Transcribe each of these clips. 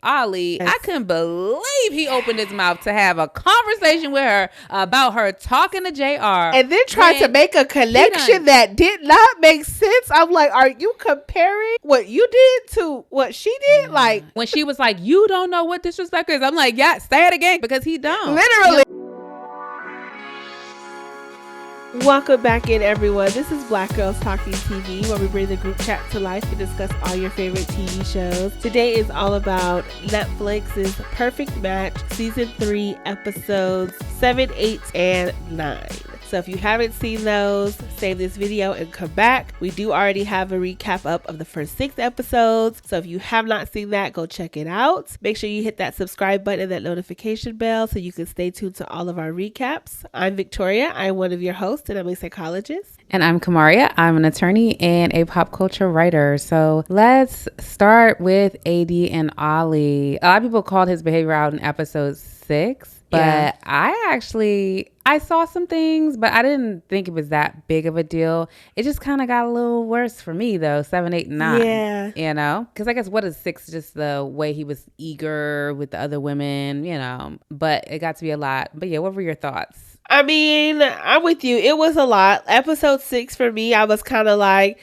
Ollie, I couldn't believe he opened his mouth to have a conversation with her about her talking to JR. And then tried to make a connection that did not make sense. I'm like, are you comparing what you did to what she did? Like, when she was like, you don't know what disrespect is. I'm like, yeah, say it again, because he don't. Literally. Welcome back in, everyone. This is Black Girls Talkin TV, where we bring the group chat to life and discuss all your favorite TV shows. Today is all about Netflix's Perfect Match Season 3 episodes 7, 8, and 9. So if you haven't seen those, save this video and come back. We do already have a recap up of the first 6 episodes. So if you have not seen that, go check it out. Make sure you hit that subscribe button and that notification bell so you can stay tuned to all of our recaps. I'm Victoria. I'm one of your hosts and I'm a psychologist. And I'm Kamaria. I'm an attorney and a pop culture writer. So let's start with AD and Ollie. A lot of people called his behavior out in episode 6. But I saw some things, but I didn't think it was that big of a deal. It just kind of got a little worse for me, though. 7, 8, 9. Yeah. You know? Because I guess what is 6? Just the way he was eager with the other women, you know. But it got to be a lot. But yeah, what were your thoughts? I mean, I'm with you. It was a lot. Episode 6 for me, I was kind of like,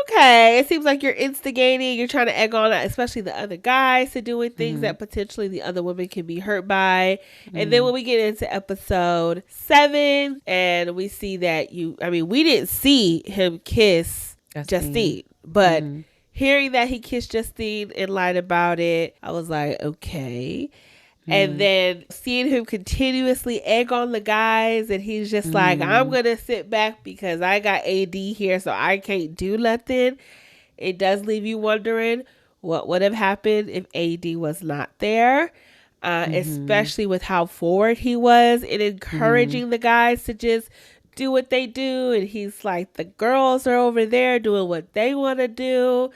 okay, it seems like you're instigating, you're trying to egg on, especially the other guys, to doing things that potentially the other women can be hurt by. And then when we get into episode 7 and we see that we didn't see him kiss Justine, but hearing that he kissed Justine and lied about it, I was like, okay. And then seeing him continuously egg on the guys, and he's just like, I'm going to sit back because I got AD here, so I can't do nothing. It does leave you wondering what would have happened if AD was not there, especially with how forward he was in encouraging the guys to just do what they do. And he's like, the girls are over there doing what they want to do.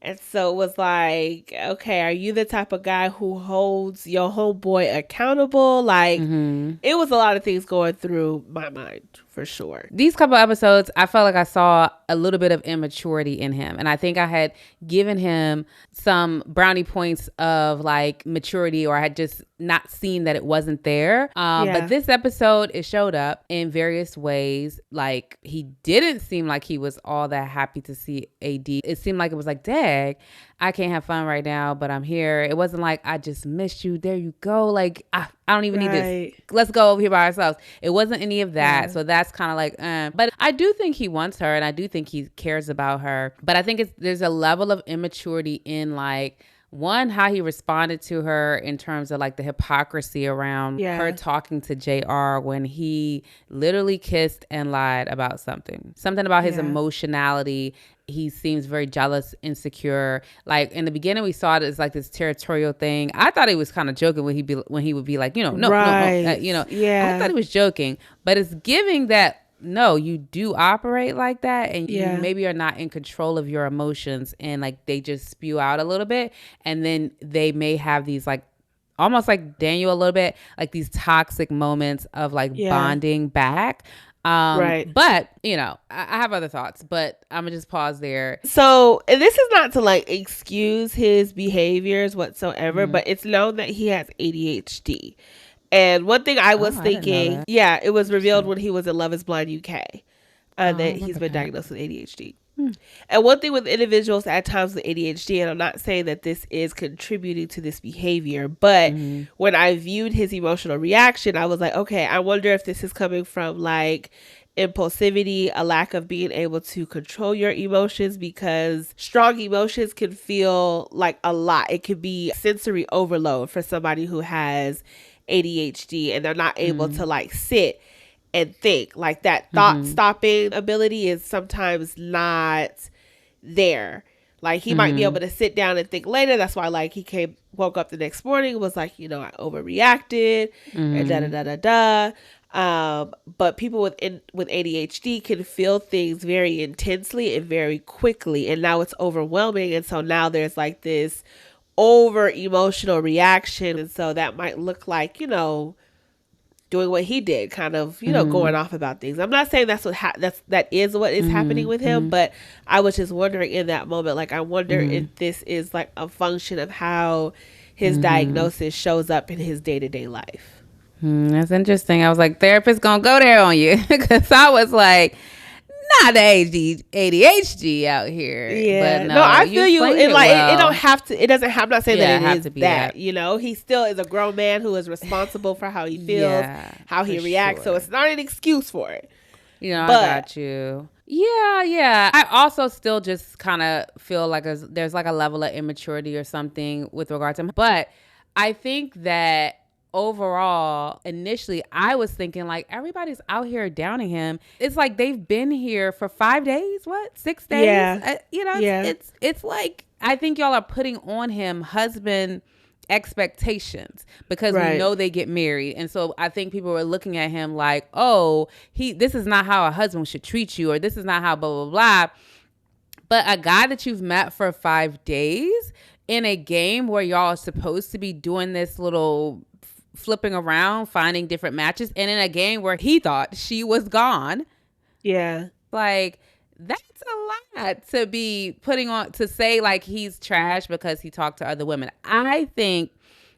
And so it was like, okay, are you the type of guy who holds your homeboy accountable? Like, it was a lot of things going through my mind, for sure. These couple episodes, I felt like I saw a little bit of immaturity in him. And I think I had given him some brownie points of like maturity, or I had just not seen that it wasn't there. But this episode, it showed up in various ways. Like, he didn't seem like he was all that happy to see AD. It seemed like it was like, dang, I can't have fun right now, but I'm here. It wasn't like, I just missed you. There you go. Like, I don't even need this. Let's go over here by ourselves. It wasn't any of that. So that's kind of like, But I do think he wants her, and I do think he cares about her. But I think there's a level of immaturity in like, one, how he responded to her in terms of like the hypocrisy around her talking to JR when he literally kissed and lied about something about his emotionality. He seems very jealous, insecure. Like in the beginning, we saw it as like this territorial thing. I thought he was kind of joking when he would be like, no, I thought he was joking, but it's giving that. No, you do operate like that, and you maybe are not in control of your emotions, and like they just spew out a little bit, and then they may have these like almost like Daniel a little bit, like these toxic moments of like bonding back. But I have other thoughts, but I'm gonna just pause there. So, and this is not to like excuse his behaviors whatsoever, but it's known that he has ADHD. And one thing I was thinking, it was revealed when he was in Love is Blind UK that he's been diagnosed with ADHD. And one thing with individuals at times with ADHD, and I'm not saying that this is contributing to this behavior, but when I viewed his emotional reaction, I was like, okay, I wonder if this is coming from like impulsivity, a lack of being able to control your emotions, because strong emotions can feel like a lot. It could be sensory overload for somebody who has ADHD and they're not able to like sit and think. Like that thought stopping ability is sometimes not there. Like he might be able to sit down and think later. That's why like he woke up the next morning and was like, I overreacted and da. But people with ADHD can feel things very intensely and very quickly, and now it's overwhelming, and so now there's like this over emotional reaction, and so that might look like doing what he did, kind of going off about things. I'm not saying that's that is what is happening with him, but I was just wondering in that moment, like I wonder if this is like a function of how his diagnosis shows up in his day-to-day life. That's interesting. I was like, therapist gonna go there on you, because I was like, not the ADHD out here. Yeah, but no, I feel you. It like well. it don't have to. It doesn't have. I'm not saying that it is to be that. You know, he still is a grown man who is responsible for how he feels, how he reacts. So it's not an excuse for it. You know, I got you. Yeah. I also still just kind of feel like there's like a level of immaturity or something with regard to him. But I think that overall, initially, I was thinking like everybody's out here downing him. It's like they've been here for 5 days, 6 days? Yeah. It's like, I think y'all are putting on him husband expectations because we know they get married. And so I think people were looking at him like, oh, this is not how a husband should treat you, or this is not how blah, blah, blah. But a guy that you've met for 5 days in a game where y'all are supposed to be doing this little flipping around, finding different matches, and in a game where he thought she was gone. Yeah. Like, that's a lot to be putting on, to say like he's trash because he talked to other women. I think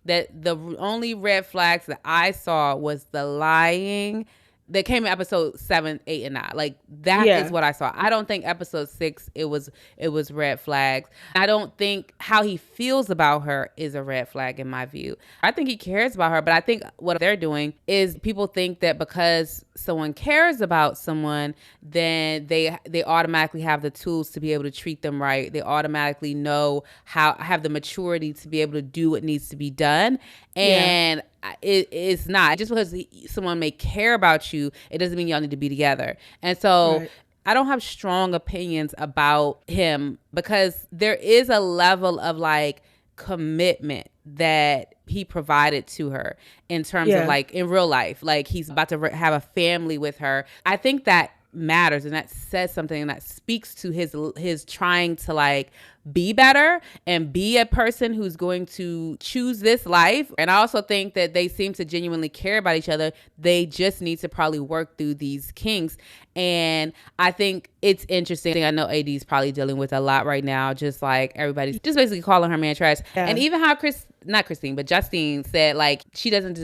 that the only red flags that I saw was the lying that came in episode 7, 8, and 9. Like that is what I saw. I don't think episode 6 it was red flags. I don't think how he feels about her is a red flag in my view. I think he cares about her, but I think what they're doing is people think that because someone cares about someone, then they automatically have the tools to be able to treat them right. They automatically know have the maturity to be able to do what needs to be done. And it's not just because someone may care about you, it doesn't mean y'all need to be together. And so I don't have strong opinions about him because there is a level of like commitment that he provided to her in terms of like in real life, like he's about to have a family with her. I think that matters, and that says something, and that speaks to his trying to like be better and be a person who's going to choose this life. And I also think that they seem to genuinely care about each other. They just need to probably work through these kinks. And I think it's interesting. I know AD is probably dealing with a lot right now, just like everybody's just basically calling her man trash. And even how Justine said like she doesn't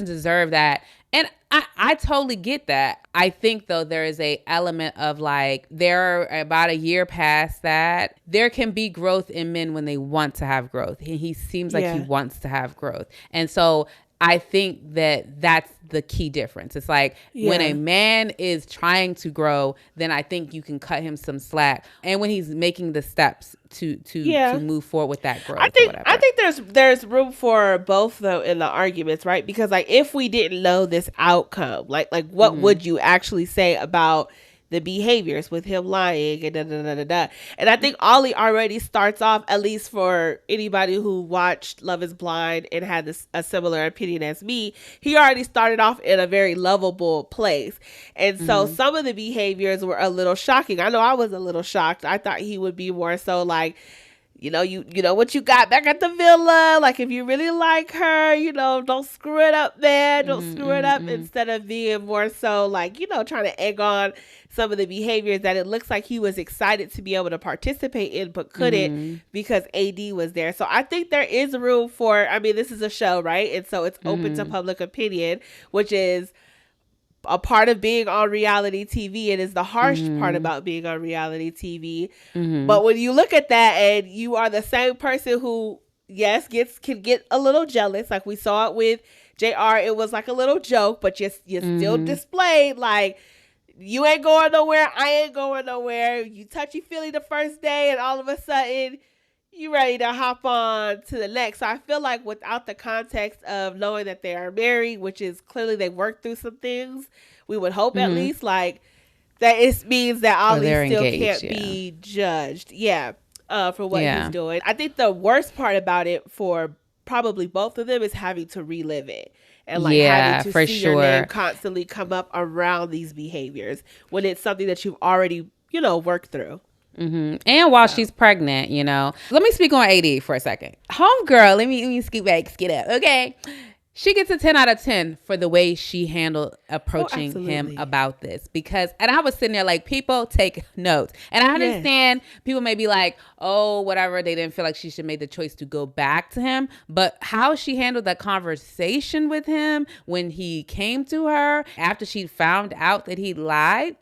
deserve that. And I totally get that. I think though there is a element of like they're about a year past that. There can be growth in men when they want to have growth. He seems like he wants to have growth. And so I think that that's the key difference. It's like when a man is trying to grow, then I think you can cut him some slack. And when he's making the steps to move forward with that growth. I think there's room for both though in the arguments, right? Because like if we didn't know this outcome, like what would you actually say about the behaviors with him lying and da. And I think Ollie already starts off, at least for anybody who watched Love is Blind and had a similar opinion as me, he already started off in a very lovable place. And so some of the behaviors were a little shocking. I know I was a little shocked. I thought he would be more so like, you know what you got back at the villa. Like if you really like her, don't screw it up there. Don't screw it up. Instead of being more so like, trying to egg on some of the behaviors that it looks like he was excited to be able to participate in, but couldn't because AD was there. So I think there is room for, this is a show, right? And so it's open to public opinion, which is a part of being on reality TV. It is the harsh part about being on reality TV. But when you look at that and you are the same person who, can get a little jealous, like we saw it with JR, it was like a little joke, but you still displayed like, you ain't going nowhere, I ain't going nowhere. You touchy-feely the first day and all of a sudden you ready to hop on to the next. So I feel like without the context of knowing that they are married, which is clearly they worked through some things, we would hope at least like that it means that Ollie still engaged, can't be judged. For what he's doing. I think the worst part about it for probably both of them is having to relive it. And like having to see your name constantly come up around these behaviors when it's something that you've already, worked through. And while she's pregnant, let me speak on AD for a second. Homegirl, let me skip up. Okay. She gets a 10 out of 10 for the way she handled approaching him about this. Because, and I was sitting there like, people take notes. And I understand people may be like, oh, whatever. They didn't feel like she should make the choice to go back to him. But how she handled that conversation with him when he came to her after she found out that he lied.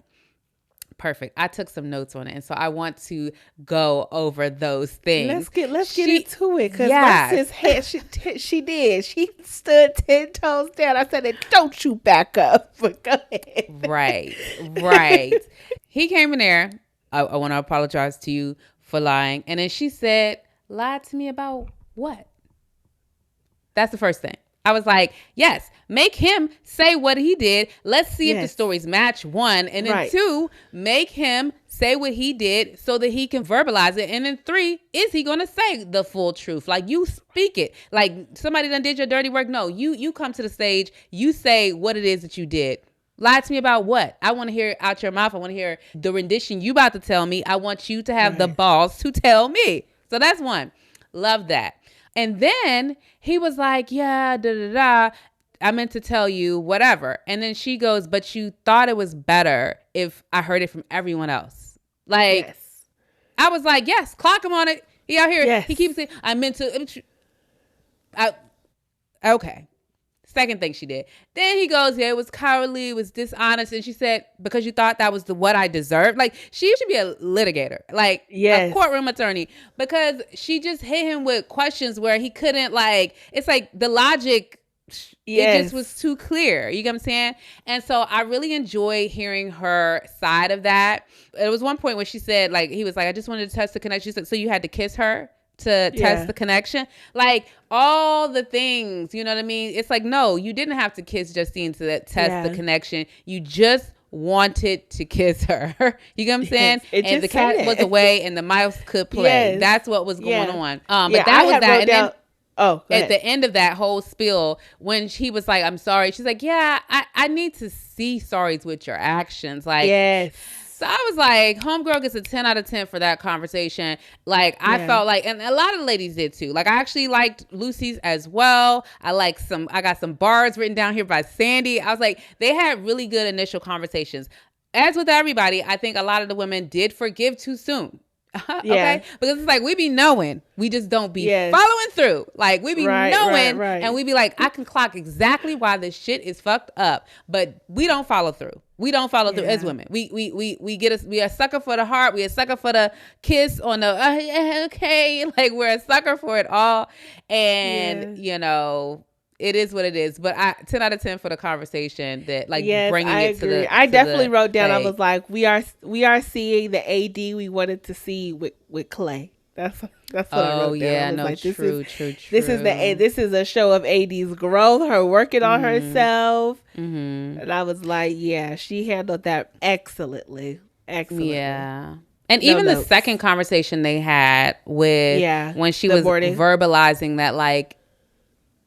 Perfect. I took some notes on it, and so I want to go over those things. Let's get into it, because my sis had she did. She stood 10 toes down. I said, "Don't you back up?" But go ahead. Right. He came in there. I want to apologize to you for lying, and then she said, "Lied to me about what?" That's the first thing. I was like, yes, make him say what he did. Let's see if the stories match, one. And then two, make him say what he did so that he can verbalize it. And then three, is he going to say the full truth? Like, you speak it. Like, somebody done did your dirty work. No, you come to the stage. You say what it is that you did. Lie to me about what? I want to hear it out your mouth. I want to hear the rendition you about to tell me. I want you to have the balls to tell me. So that's one. Love that. And then he was like, yeah, I meant to tell you whatever. And then she goes, but you thought it was better if I heard it from everyone else. Like, I was like, yes, clock him on it. He out here. He keeps saying, I meant to. Okay. Second thing she did. Then he goes, yeah, it was cowardly, it was dishonest. And she said, because you thought that was what I deserved. Like, she should be a litigator, like a courtroom attorney, because she just hit him with questions where he couldn't, like, it's like the logic, it just was too clear. You get what I'm saying? And so I really enjoy hearing her side of that. There was one point where she said, like, he was like, I just wanted to test the connection. She said, so you had to kiss her to test the connection? Like, all the things, you know what I mean? It's like, no, you didn't have to kiss Justine to test the connection. You just wanted to kiss her. You get what I'm saying? And the cat was away and the mouse could play. That's what was going on. But that was that. And then at the end of that whole spiel, when he was like, I'm sorry, she's like, yeah, I need to see sorries with your actions. Like, so I was like, homegirl gets a 10 out of 10 for that conversation. Like, I felt like, and a lot of ladies did too. Like, I actually liked Lucy's as well. I got some bars written down here by Sandy. I was like, they had really good initial conversations. As with everybody, I think a lot of the women did forgive too soon. Okay, because it's like we be knowing, we just don't be following through. Like, we be knowing, and we be like, I can clock exactly why this shit is fucked up, but we don't follow through. We don't follow through as women. We are a sucker for the heart. We a sucker for the kiss on the okay, like, we're a sucker for it all, and you know. It is what it is, but 10 out of 10 for the conversation that, like, bringing it to the. I definitely wrote down. I was like, we are seeing the AD we wanted to see with Clay. That's what I wrote down. Oh yeah, no, like, true. This is a show of AD's growth, her working on herself, and I was like, yeah, she handled that excellently. Yeah. And even the second conversation they had with when she was verbalizing that, like,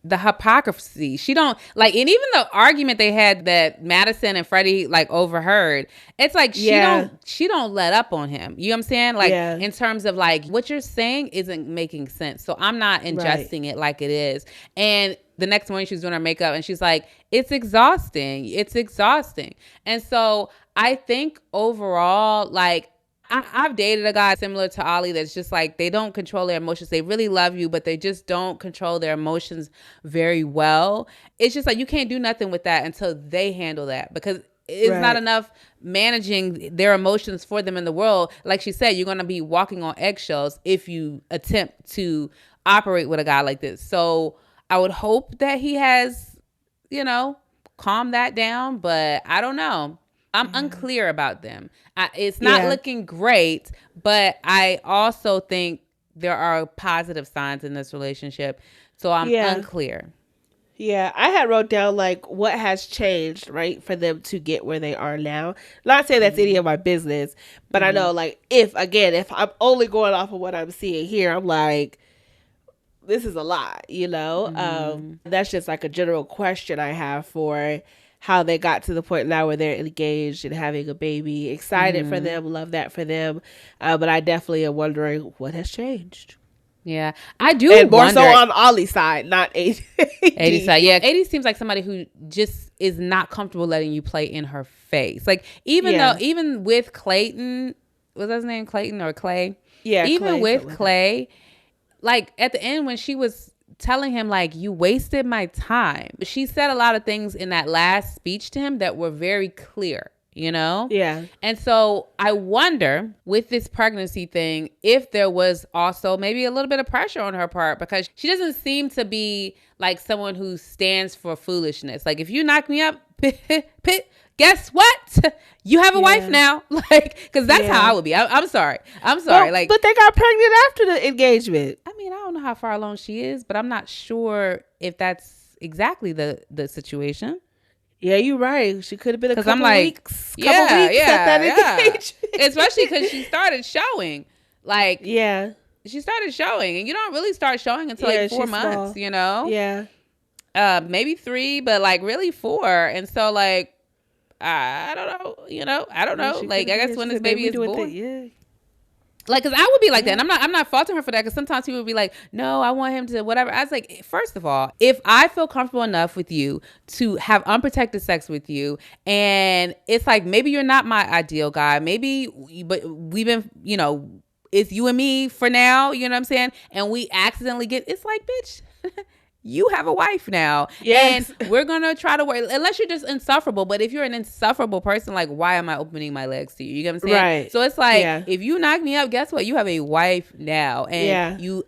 the hypocrisy. She don't like, and even the argument they had that Madison and Freddie, like, overheard, it's like she don't let up on him. You know what I'm saying? Like, in terms of, like, what you're saying isn't making sense. So I'm not ingesting it like it is. And the next morning she was doing her makeup and she's like, it's exhausting. And so I think overall, like, I've dated a guy similar to Ollie that's just like, they don't control their emotions. They really love you, but they just don't control their emotions very well. It's just like, you can't do nothing with that until they handle that, because it's not enough managing their emotions for them in the world. Like she said, you're going to be walking on eggshells if you attempt to operate with a guy like this. So I would hope that he has, calmed that down, but I don't know. I'm unclear about them. It's not looking great, but I also think there are positive signs in this relationship. So I'm unclear. Yeah, I had wrote down, like, what has changed, right, for them to get where they are now. Not saying that's any of my business, but I know, like, if I'm only going off of what I'm seeing here, I'm like, this is a lot, That's just like a general question I have for how they got to the point now where they're engaged and having a baby. Excited for them, love that for them. But I definitely am wondering what has changed. Yeah, I do. And more wonder, so on Ollie's side, not AD. AD side. Yeah, AD seems like somebody who just is not comfortable letting you play in her face. Like even with Clayton, was that his name, Clayton or Clay? Yeah, even Clay, with Clay, like at the end when she was telling him like, you wasted my time, she said a lot of things in that last speech to him that were very clear. You know? Yeah. And so I wonder with this pregnancy thing, if there was also maybe a little bit of pressure on her part, because she doesn't seem to be like someone who stands for foolishness. Like, if you knock me up, guess what? You have a wife now. Like, because that's how I would be. I'm sorry. But they got pregnant after the engagement. I mean, I don't know how far along she is, but I'm not sure if that's exactly the situation. Yeah, you're right. She could have been a couple weeks. Couple weeks at that engagement. Especially because she started showing. Like, she started showing, and you don't really start showing until like 4 months. Small. You know, maybe 3, but like really 4. And so like, I don't know. You know, I don't know. Like, I guess when this baby is born. Like, because I would be like that. And I'm not faulting her for that, because sometimes people would be like, no, I want him to whatever. I was like, first of all, if I feel comfortable enough with you to have unprotected sex with you, and it's like, maybe you're not my ideal guy, maybe, but we've been, you know, it's you and me for now, you know what I'm saying? And we accidentally it's like, bitch, you have a wife now. Yes. And we're going to try to work, unless you're just insufferable. But if you're an insufferable person, like, why am I opening my legs to you? You get what I'm saying? Right. So it's like, if you knock me up, guess what? You have a wife now. And you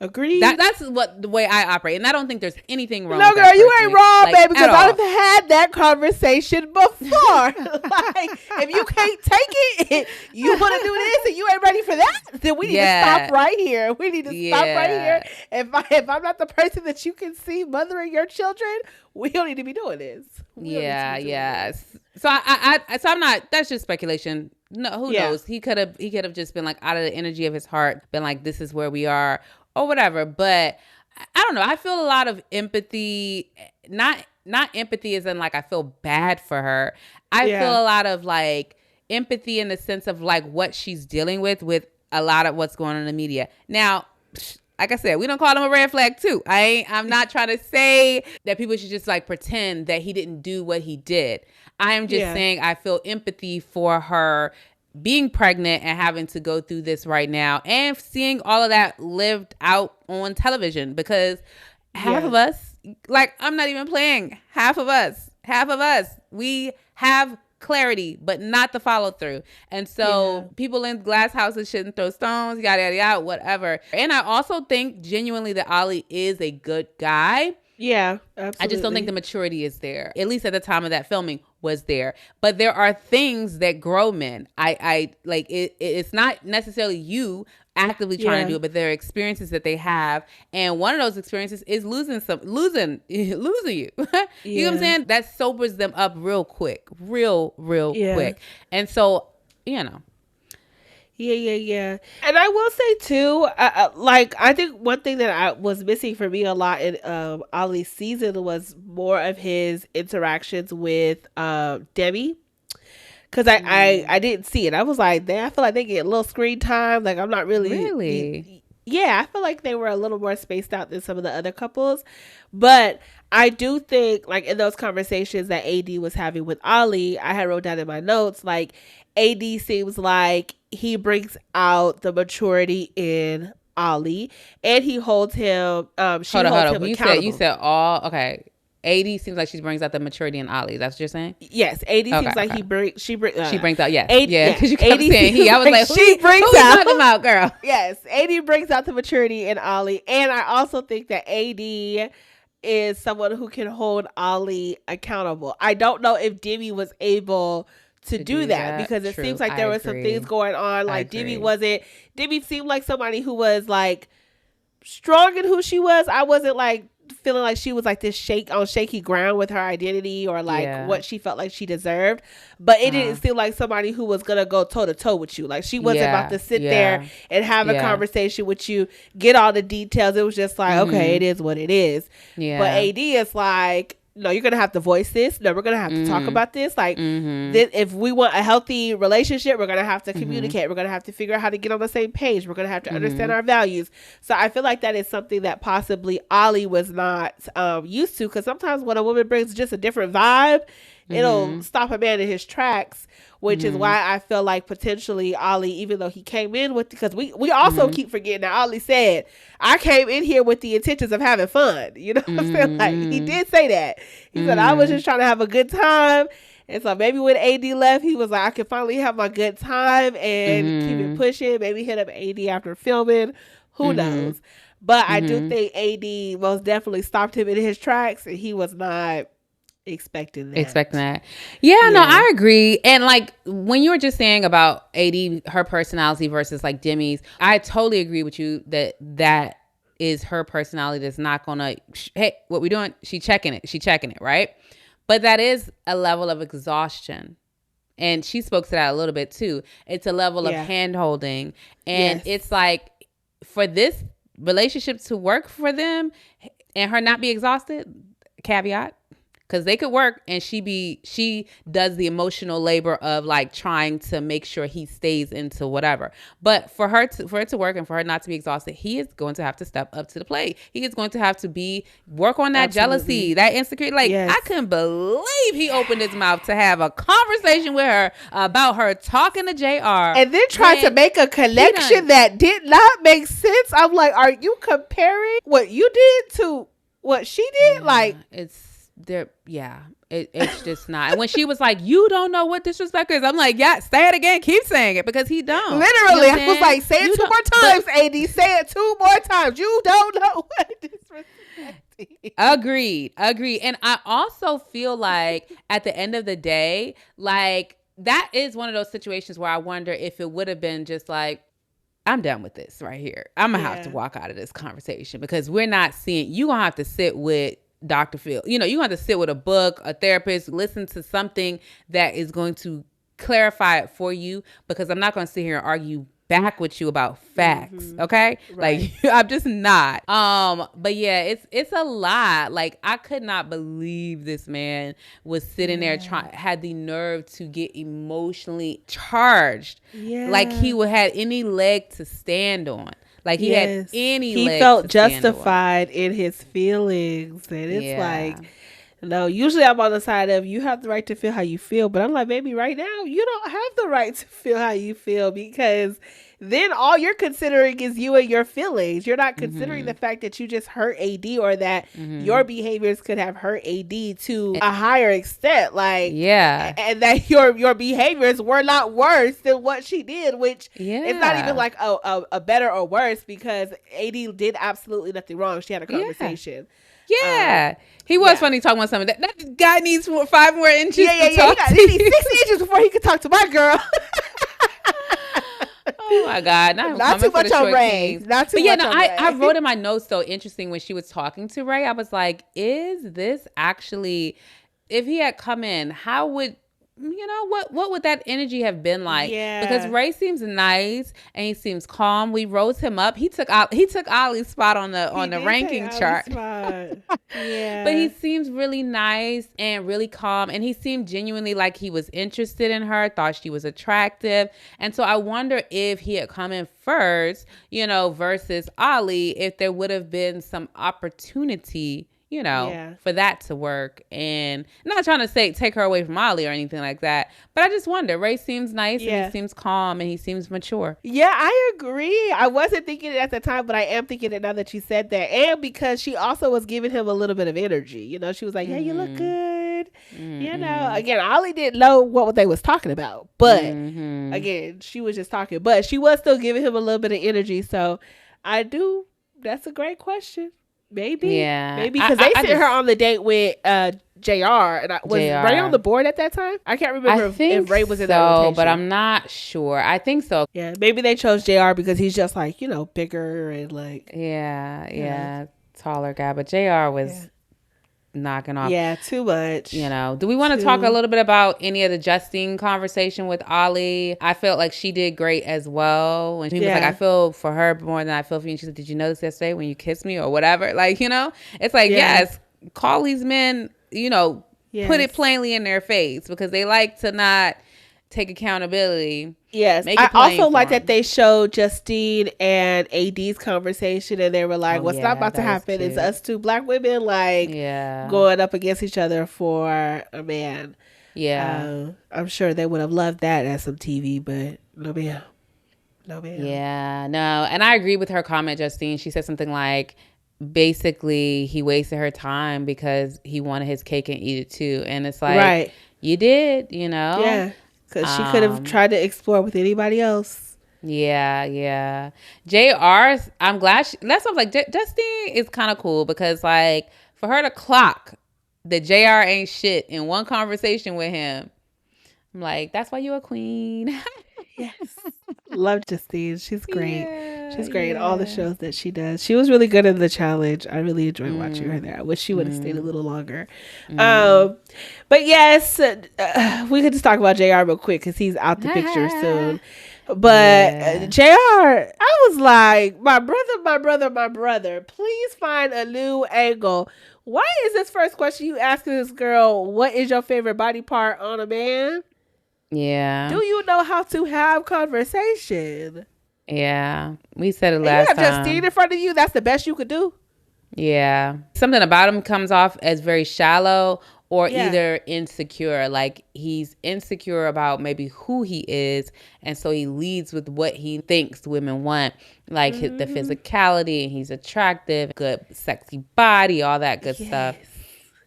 Agreed. That's the way I operate, and I don't think there's anything wrong. No, with girl, that you ain't wrong, like, baby, because I've had that conversation before. Like, if you can't take it, you want to do this, and you ain't ready for that, then we need to stop right here. We need to stop right here. If I'm not the person that you can see mothering your children, we don't need to be doing this. So I'm not. That's just speculation. No, who knows? He could have just been like, out of the energy of his heart, been like, this is where we are. Or whatever, but I don't know. I feel a lot of empathy, not empathy as in like I feel bad for her. I feel a lot of like empathy in the sense of like what she's dealing with a lot of what's going on in the media. Now, like I said, we don't call him a red flag too. I'm not trying to say that people should just like pretend that he didn't do what he did. I am just saying I feel empathy for her being pregnant and having to go through this right now and seeing all of that lived out on television, because half of us, like, I'm not even playing, half of us, we have clarity, but not the follow through. And so people in glass houses shouldn't throw stones, yada, yada, yada, whatever. And I also think genuinely that Ollie is a good guy. Yeah, absolutely. I just don't think the maturity is there, at least at the time of that filming was there. But there are things that grow men. I like it. It's not necessarily you actively trying to do it, but there are experiences that they have, and one of those experiences is losing you. You know what I'm saying? That sobers them up real quick, real quick. And so, you know. Yeah. And I will say too, like, I think one thing that I was missing for me a lot in Ollie's season was more of his interactions with Demi. Because I didn't see it. I was like, I feel like they get a little screen time. Like, I'm not really. Yeah, I feel like they were a little more spaced out than some of the other couples. But I do think, like, in those conversations that AD was having with Ollie, I had wrote down in my notes, like, AD seems like he brings out the maturity in Ollie, and he holds him. She holds him accountable. You said all okay. AD seems like she brings out the maturity in Ollie. That's what you're saying? Yes, AD seems like she brings out. Yes, because you kept saying he. I was like, she brings out him out, girl. Yes, AD brings out the maturity in Ollie, and I also think that AD is someone who can hold Ollie accountable. I don't know if Demi was able to do that because it seems like there were some things going on. Like, Demi seemed like somebody who was like strong in who she was. I wasn't like feeling like she was like this shaky ground with her identity or like what she felt like she deserved. But it didn't seem like somebody who was gonna go toe to toe with you. Like, she wasn't about to sit there and have a conversation with you, get all the details. It was just like, okay, it is what it is. But AD is like, no, you're gonna have to voice this. No, we're gonna have to talk about this. Like, if we want a healthy relationship, we're gonna have to communicate. We're gonna have to figure out how to get on the same page. We're gonna have to understand our values. So I feel like that is something that possibly Ollie was not used to, because sometimes when a woman brings just a different vibe, it'll stop a man in his tracks. Which is why I feel like potentially Ollie, even though he came in with, because we also keep forgetting that Ollie said, I came in here with the intentions of having fun. You know what I'm saying? Like, he did say that. He said, I was just trying to have a good time. And so maybe when AD left, he was like, I can finally have my good time and keep it pushing. Maybe hit up AD after filming. Who knows? But I do think AD most definitely stopped him in his tracks, and he was not expecting that. Yeah, no, I agree. And like when you were just saying about AD, her personality versus like Demi's, I totally agree with you that is her personality that's not gonna, hey, what we doing? She checking it, right? But that is a level of exhaustion. And she spoke to that a little bit too. It's a level of hand holding. And it's like, for this relationship to work for them and her not be exhausted, caveat, because they could work and she does the emotional labor of like trying to make sure he stays into whatever. But for it to work and for her not to be exhausted, he is going to have to step up to the plate. He is going to have to work on that jealousy, that insecurity. Like, I couldn't believe he opened his mouth to have a conversation with her about her talking to JR. And then tried to make a connection that did not make sense. I'm like, are you comparing what you did to what she did? Like, it's just not. And when she was like, you don't know what disrespect is, I'm like, yeah, say it again, keep saying it, because he don't. Literally, I was like, say it two more times, AD, say it 2 more times. You don't know what disrespect is. Agreed. And I also feel like at the end of the day, like, that is one of those situations where I wonder if it would have been just like, I'm done with this right here. I'm gonna have to walk out of this conversation, because we're not seeing, you gonna have to sit with Dr. Phil. You know, you have to sit with a book, a therapist, listen to something that is going to clarify it for you, because I'm not going to sit here and argue back with you about facts. Okay. Right. Like, I'm just not. But yeah, it's a lot. Like, I could not believe this man was sitting there had the nerve to get emotionally charged. Yeah. Like he had any leg to stand on. Like he had any he felt justified in his feelings. And it's like, no, usually I'm on the side of, you have the right to feel how you feel. But I'm like, baby, right now, you don't have the right to feel how you feel, because then all you're considering is you and your feelings. You're not considering the fact that you just hurt AD, or that your behaviors could have hurt AD to a higher extent. Like, and that your behaviors were not worse than what she did, which it's not even like a better or worse, because AD did absolutely nothing wrong. She had a conversation. He was funny talking about something. That guy needs 5 more inches to talk to. He needs 60 inches before he could talk to my girl. Oh my God. Not too much on Ray. Not too much on Ray. I wrote in my notes, so interesting, when she was talking to Ray, I was like, is this actually, if he had come in, how would, you know, what would that energy have been like? Because Ray seems nice and he seems calm. We rose him up. He took Ollie's spot on the ranking chart. But he seems really nice and really calm, and he seemed genuinely like he was interested in her, thought she was attractive. And so I wonder if he had come in first, you know, versus Ollie, if there would have been some opportunity, you know, for that to work. And I'm not trying to say take her away from Ollie or anything like that, but I just wonder. Ray seems nice and he seems calm and he seems mature. Yeah, I agree. I wasn't thinking it at the time, but I am thinking it now that you said that. And because she also was giving him a little bit of energy. You know, she was like, hey, you look good. You know, again, Ollie didn't know what they was talking about, but again, she was just talking, but she was still giving him a little bit of energy. So that's a great question. Maybe because they sent her on the date with JR, and was Ray on the board at that time? I can't remember if Ray was in that rotation, but I'm not sure. I think so. Yeah, maybe they chose JR because he's just like, you know, bigger and like taller guy. But JR was knocking off. Yeah, too much. You know, do we want to talk a little bit about any of the Justine conversation with Ollie? I felt like she did great as well. When she was like, I feel for her more than I feel for you. And she said, did you notice yesterday when you kissed me or whatever? Like, you know, it's like, yes, call these men put it plainly in their face, because they like to not take accountability. Yes. I also like that they showed Justine and AD's conversation, and they were like, what's not about to happen is us two black women going up against each other for a man. Yeah. I'm sure they would have loved that as some TV, but no ma'am. No ma'am. Yeah, no. And I agree with her comment, Justine. She said something like, basically, he wasted her time because he wanted his cake and eat it too. And it's like, you did, Yeah. Because she could have tried to explore with anybody else. Yeah. JR, I'm glad. That's what I'm like. Justine is kind of cool, because like for her to clock that JR ain't shit in one conversation with him, I'm like, that's why you're a queen. Yes. Love Justine. She's great. She's great in all the shows that she does. She was really good in The Challenge. I really enjoyed watching her there. I wish she would have stayed a little longer. But yes, we could just talk about JR real quick, because he's out the picture soon. But JR, I was like, my brother, please find a new angle. Why is this first question you asking this girl, what is your favorite body part on a man? Yeah. Do you know how to have conversation? Yeah. We said it last time. You have Justine in front of you. That's the best you could do. Yeah. Something about him comes off as very shallow or either insecure. Like he's insecure about maybe who he is. And so he leads with what he thinks women want. Like the physicality, and he's attractive, good, sexy body, all that good stuff.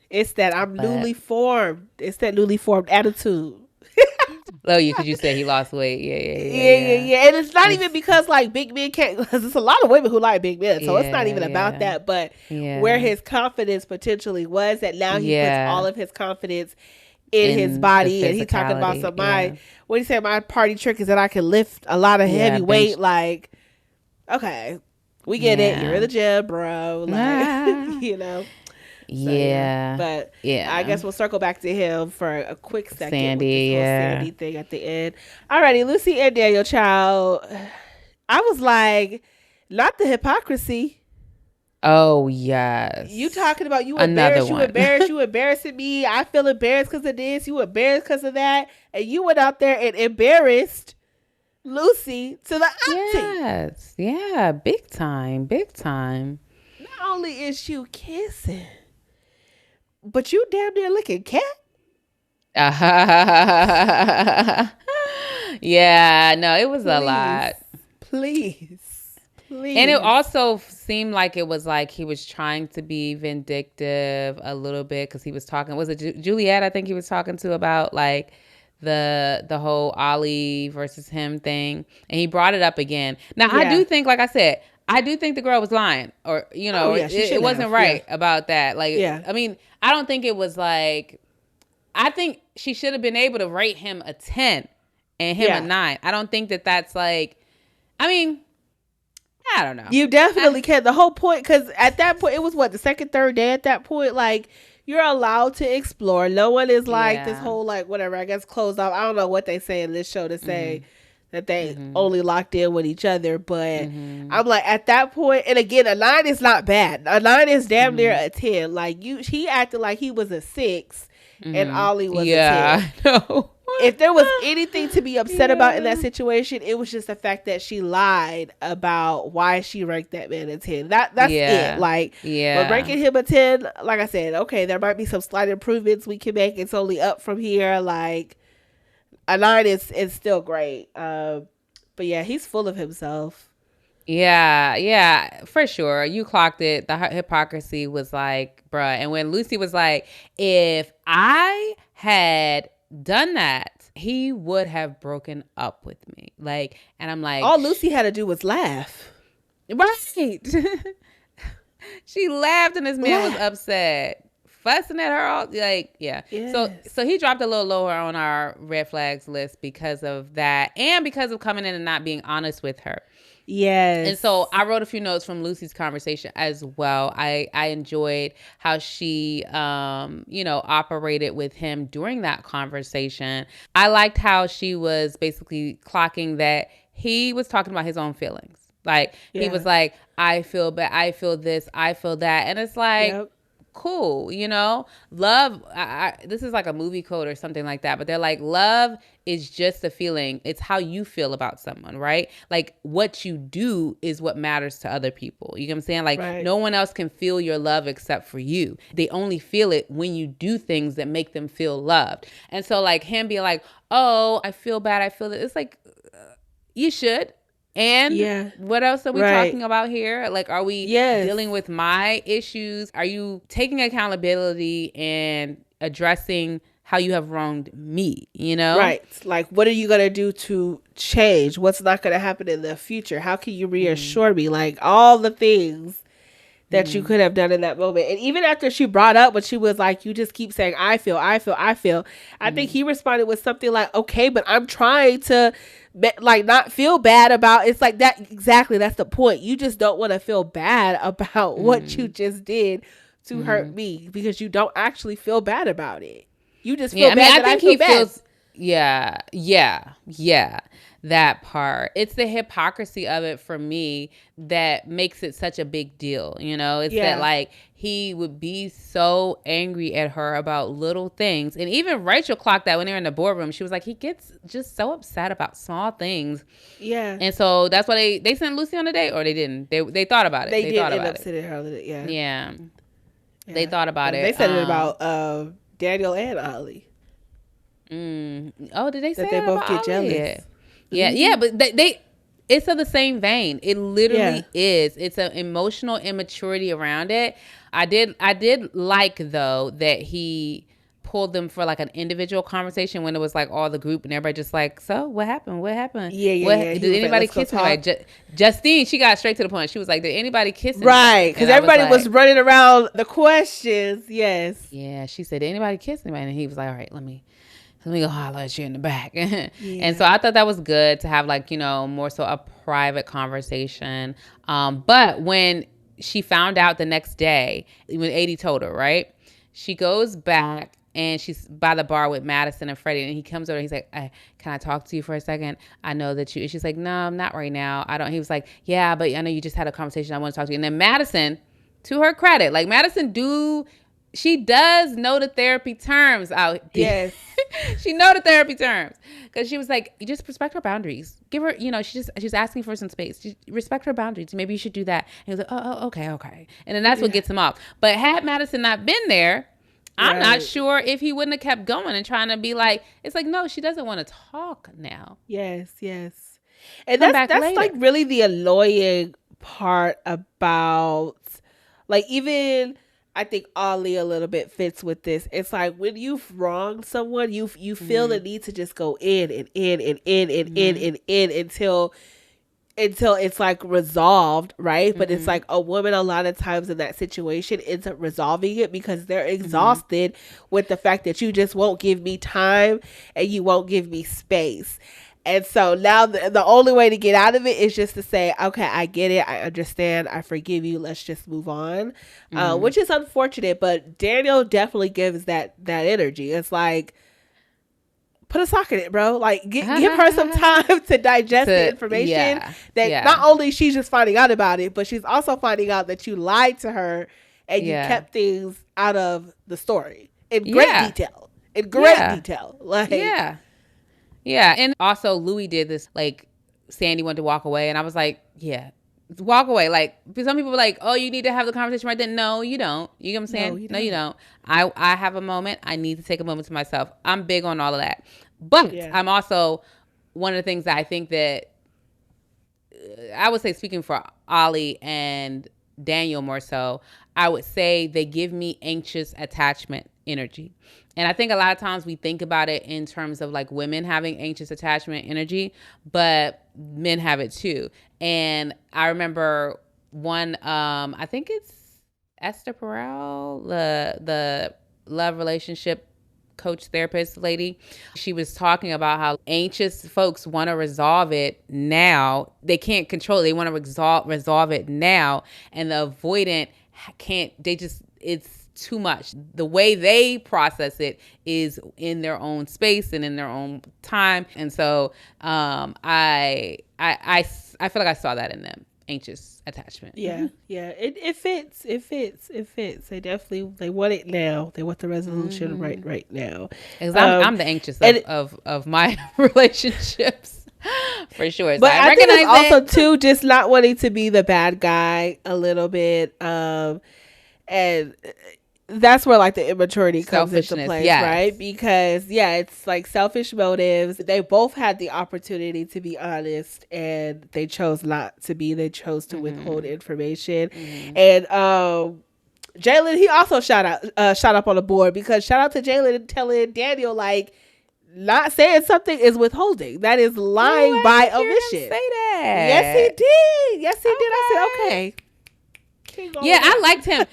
It's that newly formed. It's that newly formed attitude. Oh, because you said he lost weight. Yeah. And it's not even because like big men can't, because there's a lot of women who like big men. So it's not even about that. But where his confidence potentially was, that now he puts all of his confidence in his body. And he's talking about what do you say? My party trick is that I can lift a lot of heavy weight. Like, okay, we get it. You're in the gym, bro. Like, So, but I guess we'll circle back to him for a quick second. Sandy, with this whole Sandy thing at the end. Alrighty, Lucy and Daniel, child. I was like, not the hypocrisy. Oh yes. You talking about you embarrassing me. I feel embarrassed because of this. You embarrassed because of that, and you went out there and embarrassed Lucy to the auntie. Yes, yeah, big time. Not only is she kissing, but you damn near looking cat. Yeah, no, it was a lot. Please. And it also seemed like it was like he was trying to be vindictive a little bit, because he was talking, was it Juliette, I think he was talking to, about like the whole Ollie versus him thing. And he brought it up again. Now, I do think, like I said, I do think the girl was lying, or, it wasn't right about that. Like, I mean, I don't think it was like, I think she should have been able to rate him a 10 and him a 9. I don't think that that's like, I mean, I don't know. You definitely can. The whole point, because at that point, it was the second, third day at that point, like, you're allowed to explore. No one is like this whole, like, whatever, I guess, closed off. I don't know what they say in this show to say that they only locked in with each other, but I'm like, at that point, and again, a 9 is not bad. A 9 is damn near a 10. Like, he acted like he was a 6 and Ollie was a 10. No. If there was anything to be upset about in that situation, it was just the fact that she lied about why she ranked that man a 10. That's it. Like, but ranking him a 10, like I said, okay, there might be some slight improvements we can make. It's only up from here. Like, a 9 is still great. But yeah, he's full of himself. Yeah, for sure. You clocked it. The hypocrisy was like, bruh. And when Lucy was like, if I had done that, he would have broken up with me. Like, and I'm like, all Lucy had to do was laugh. Right. She laughed and this man was upset, fussing at her all, like, so he dropped a little lower on our red flags list because of that, and because of coming in and not being honest with her. Yes. And so I wrote a few notes from Lucy's conversation as well. I enjoyed how she, operated with him during that conversation. I liked how she was basically clocking that he was talking about his own feelings. Like, he was like, I feel bad, I feel this, I feel that. And it's like, cool, love. This is like a movie quote or something like that, but they're like, love is just a feeling. It's how you feel about someone, right? Like what you do is what matters to other people. You know what I'm saying? Like no one else can feel your love except for you. They only feel it when you do things that make them feel loved. And so like him being like, oh, I feel bad, I feel that, it's like, you should. And what else are we talking about here? Like, are we dealing with my issues? Are you taking accountability and addressing how you have wronged me, Right. Like, what are you going to do to change? What's not going to happen in the future? How can you reassure me? Like, all the things that you could have done in that moment. And even after she brought up when she was like, you just keep saying, I feel. I think he responded with something like, okay, but I'm trying to like not feel bad about, it's like that. Exactly. That's the point. You just don't want to feel bad about what you just did to hurt me, because you don't actually feel bad about it. You just feel bad. I think he feels, that part. It's the hypocrisy of it for me that makes it such a big deal. It's that like he would be so angry at her about little things. And even Rachel clocked that when they were in the boardroom. She was like, he gets just so upset about small things. Yeah. And so that's why they sent Lucy on a date, or they didn't. They thought about it. They did end up sending her on a date. Yeah. They thought about it. They said it about Daniel and Ollie. Oh, did they say that they both get jealous? Yeah, but they it's of the same vein. It literally is. It's an emotional immaturity around it. I did like though that he pulled them for like an individual conversation when it was like all the group and everybody just like, so what happened? Yeah. Did anybody kiss me? Like, Justine, she got straight to the point. She was like, did anybody kiss me? Right, because everybody was running around the questions. Yes. Yeah, she said, did anybody kiss me? And he was like, all right, let me go holler at you in the back. And so I thought that was good to have like, more so a private conversation. But when she found out the next day, when AD told her, right, she goes back and she's by the bar with Madison and Freddie, and he comes over. He's like, can I talk to you for a second? I know that you, she's like, no, not right now. I don't. He was like, yeah, but I know you just had a conversation. I want to talk to you. And then Madison, to her credit, like Madison she does know the therapy terms out. Yes. She know the therapy terms, because she was like, you just respect her boundaries. Give her, she's asking for some space. Just respect her boundaries. Maybe you should do that. And he was like, oh, okay. And then that's what gets him off. But had Madison not been there, I'm not sure if he wouldn't have kept going and trying to be like, it's like, no, she doesn't want to talk now. Yes. And that's like really the annoying part about, like, even I think Ollie a little bit fits with this. It's like when you've wronged someone, you feel the need to just go in until it's like resolved, right? But it's like a woman a lot of times in that situation ends up resolving it because they're exhausted with the fact that you just won't give me time and you won't give me space. And so now the only way to get out of it is just to say, okay, I get it. I understand. I forgive you. Let's just move on, which is unfortunate. But Daniel definitely gives that energy. It's like, put a sock in it, bro. Like, give her some time to digest the information that not only she's just finding out about it, but she's also finding out that you lied to her and you kept things out of the story in great detail. Like, Yeah. And also Louis did this, like Sandy wanted to walk away. And I was like, walk away. Like some people were like, oh, you need to have the conversation right then. No, you don't. You know what I'm saying? No, you don't. I have a moment. I need to take a moment to myself. I'm big on all of that. But I'm also, one of the things that I think that I would say, speaking for Ollie and Daniel more so, I would say they give me anxious attachment energy. And I think a lot of times we think about it in terms of like women having anxious attachment energy, but men have it too. And I remember one, I think it's Esther Perel, the love relationship coach therapist lady. She was talking about how anxious folks want to resolve it now. They can't control it. They want to resolve it now. And the avoidant can't, it's too much. The way they process it is in their own space and in their own time. And so I feel like I saw that in them. anxious attachment. Yeah, yeah. It fits. It fits. It fits. They want it now. They want the resolution right now. Because I'm the anxious of my relationships. For sure. So but I think it's also it. too just not wanting to be the bad guy a little bit. And that's where like the immaturity comes into place, yes. Right? Because it's like selfish motives. They both had the opportunity to be honest, and they chose not to be. They chose to withhold information. And Jalen, he also shot up on the board, because shout out to Jalen telling Daniel, like, not saying something is withholding. That is lying by omission. Say that. Yes, he did. Yes, he did. I said, okay. Yeah, I liked him.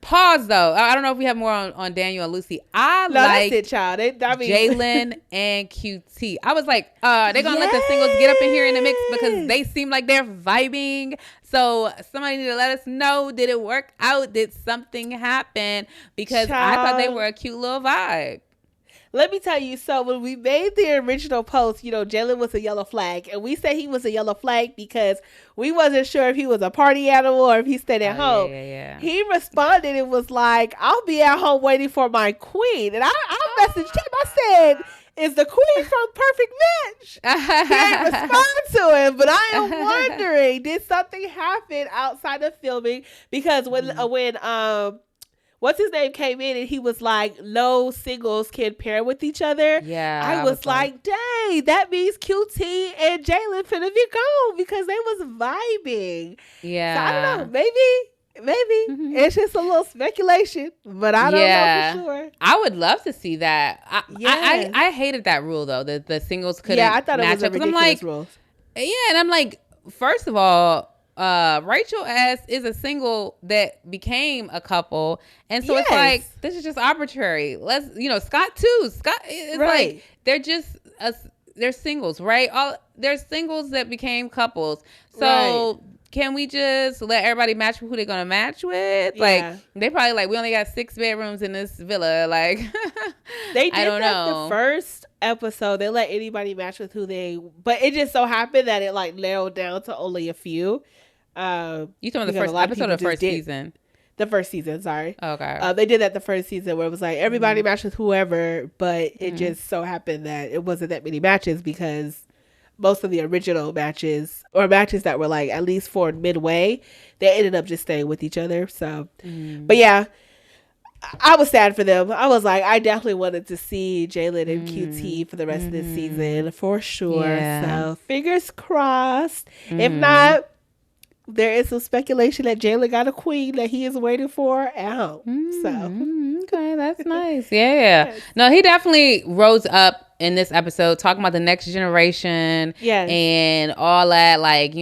Pause though. I don't know if we have more on Daniel and Lucy. That's it, child. Jalen and QT. I was like, they're gonna let the singles get up in here in the mix, because they seem like they're vibing. So somebody need to let us know, did it work out? Did something happen? Because I thought they were a cute little vibe. Let me tell you, so when we made the original post, Jalen was a yellow flag. And we said he was a yellow flag because we wasn't sure if he was a party animal or if he stayed at home. Yeah. He responded and was like, I'll be at home waiting for my queen. And I messaged him. I said, is the queen from Perfect Match? He didn't respond to him. But I am wondering, did something happen outside of filming? Because when what's his name came in and he was like, no singles can pair with each other. Yeah. I was like, dang, that means QT and Jalen finna be gone, because they was vibing. Yeah. So I don't know. Maybe. It's just a little speculation, but I don't know for sure. I would love to see that. I hated that rule though, that the singles couldn't match up. Yeah, I thought it was a ridiculous rule. Yeah, and I'm like, first of all, Rachel S is a single that became a couple, and so it's like, this is just arbitrary. Let's, Scott too. Scott is like, they're singles, right? They're singles that became couples. So can we just let everybody match with who they're gonna match with? Like, they probably like, we only got 6 bedrooms in this villa. Like, they did the first episode. They let anybody match with but it just so happened that it like narrowed down to only a few. You talking about the first episode or the first season? The first season, sorry. Okay. They did that the first season, where it was like everybody matched with whoever, but it just so happened that it wasn't that many matches, because most of the original matches, or matches that were like at least for midway, they ended up just staying with each other. So, but yeah, I was sad for them. I was like, I definitely wanted to see Jalen and QT for the rest of this season for sure. Yeah. So fingers crossed. If not, there is some speculation that Jalen got a queen that he is waiting for at home. Okay, that's nice. Yeah. Yes. No, he definitely rose up in this episode, talking about the next generation. Yes. And all that, like,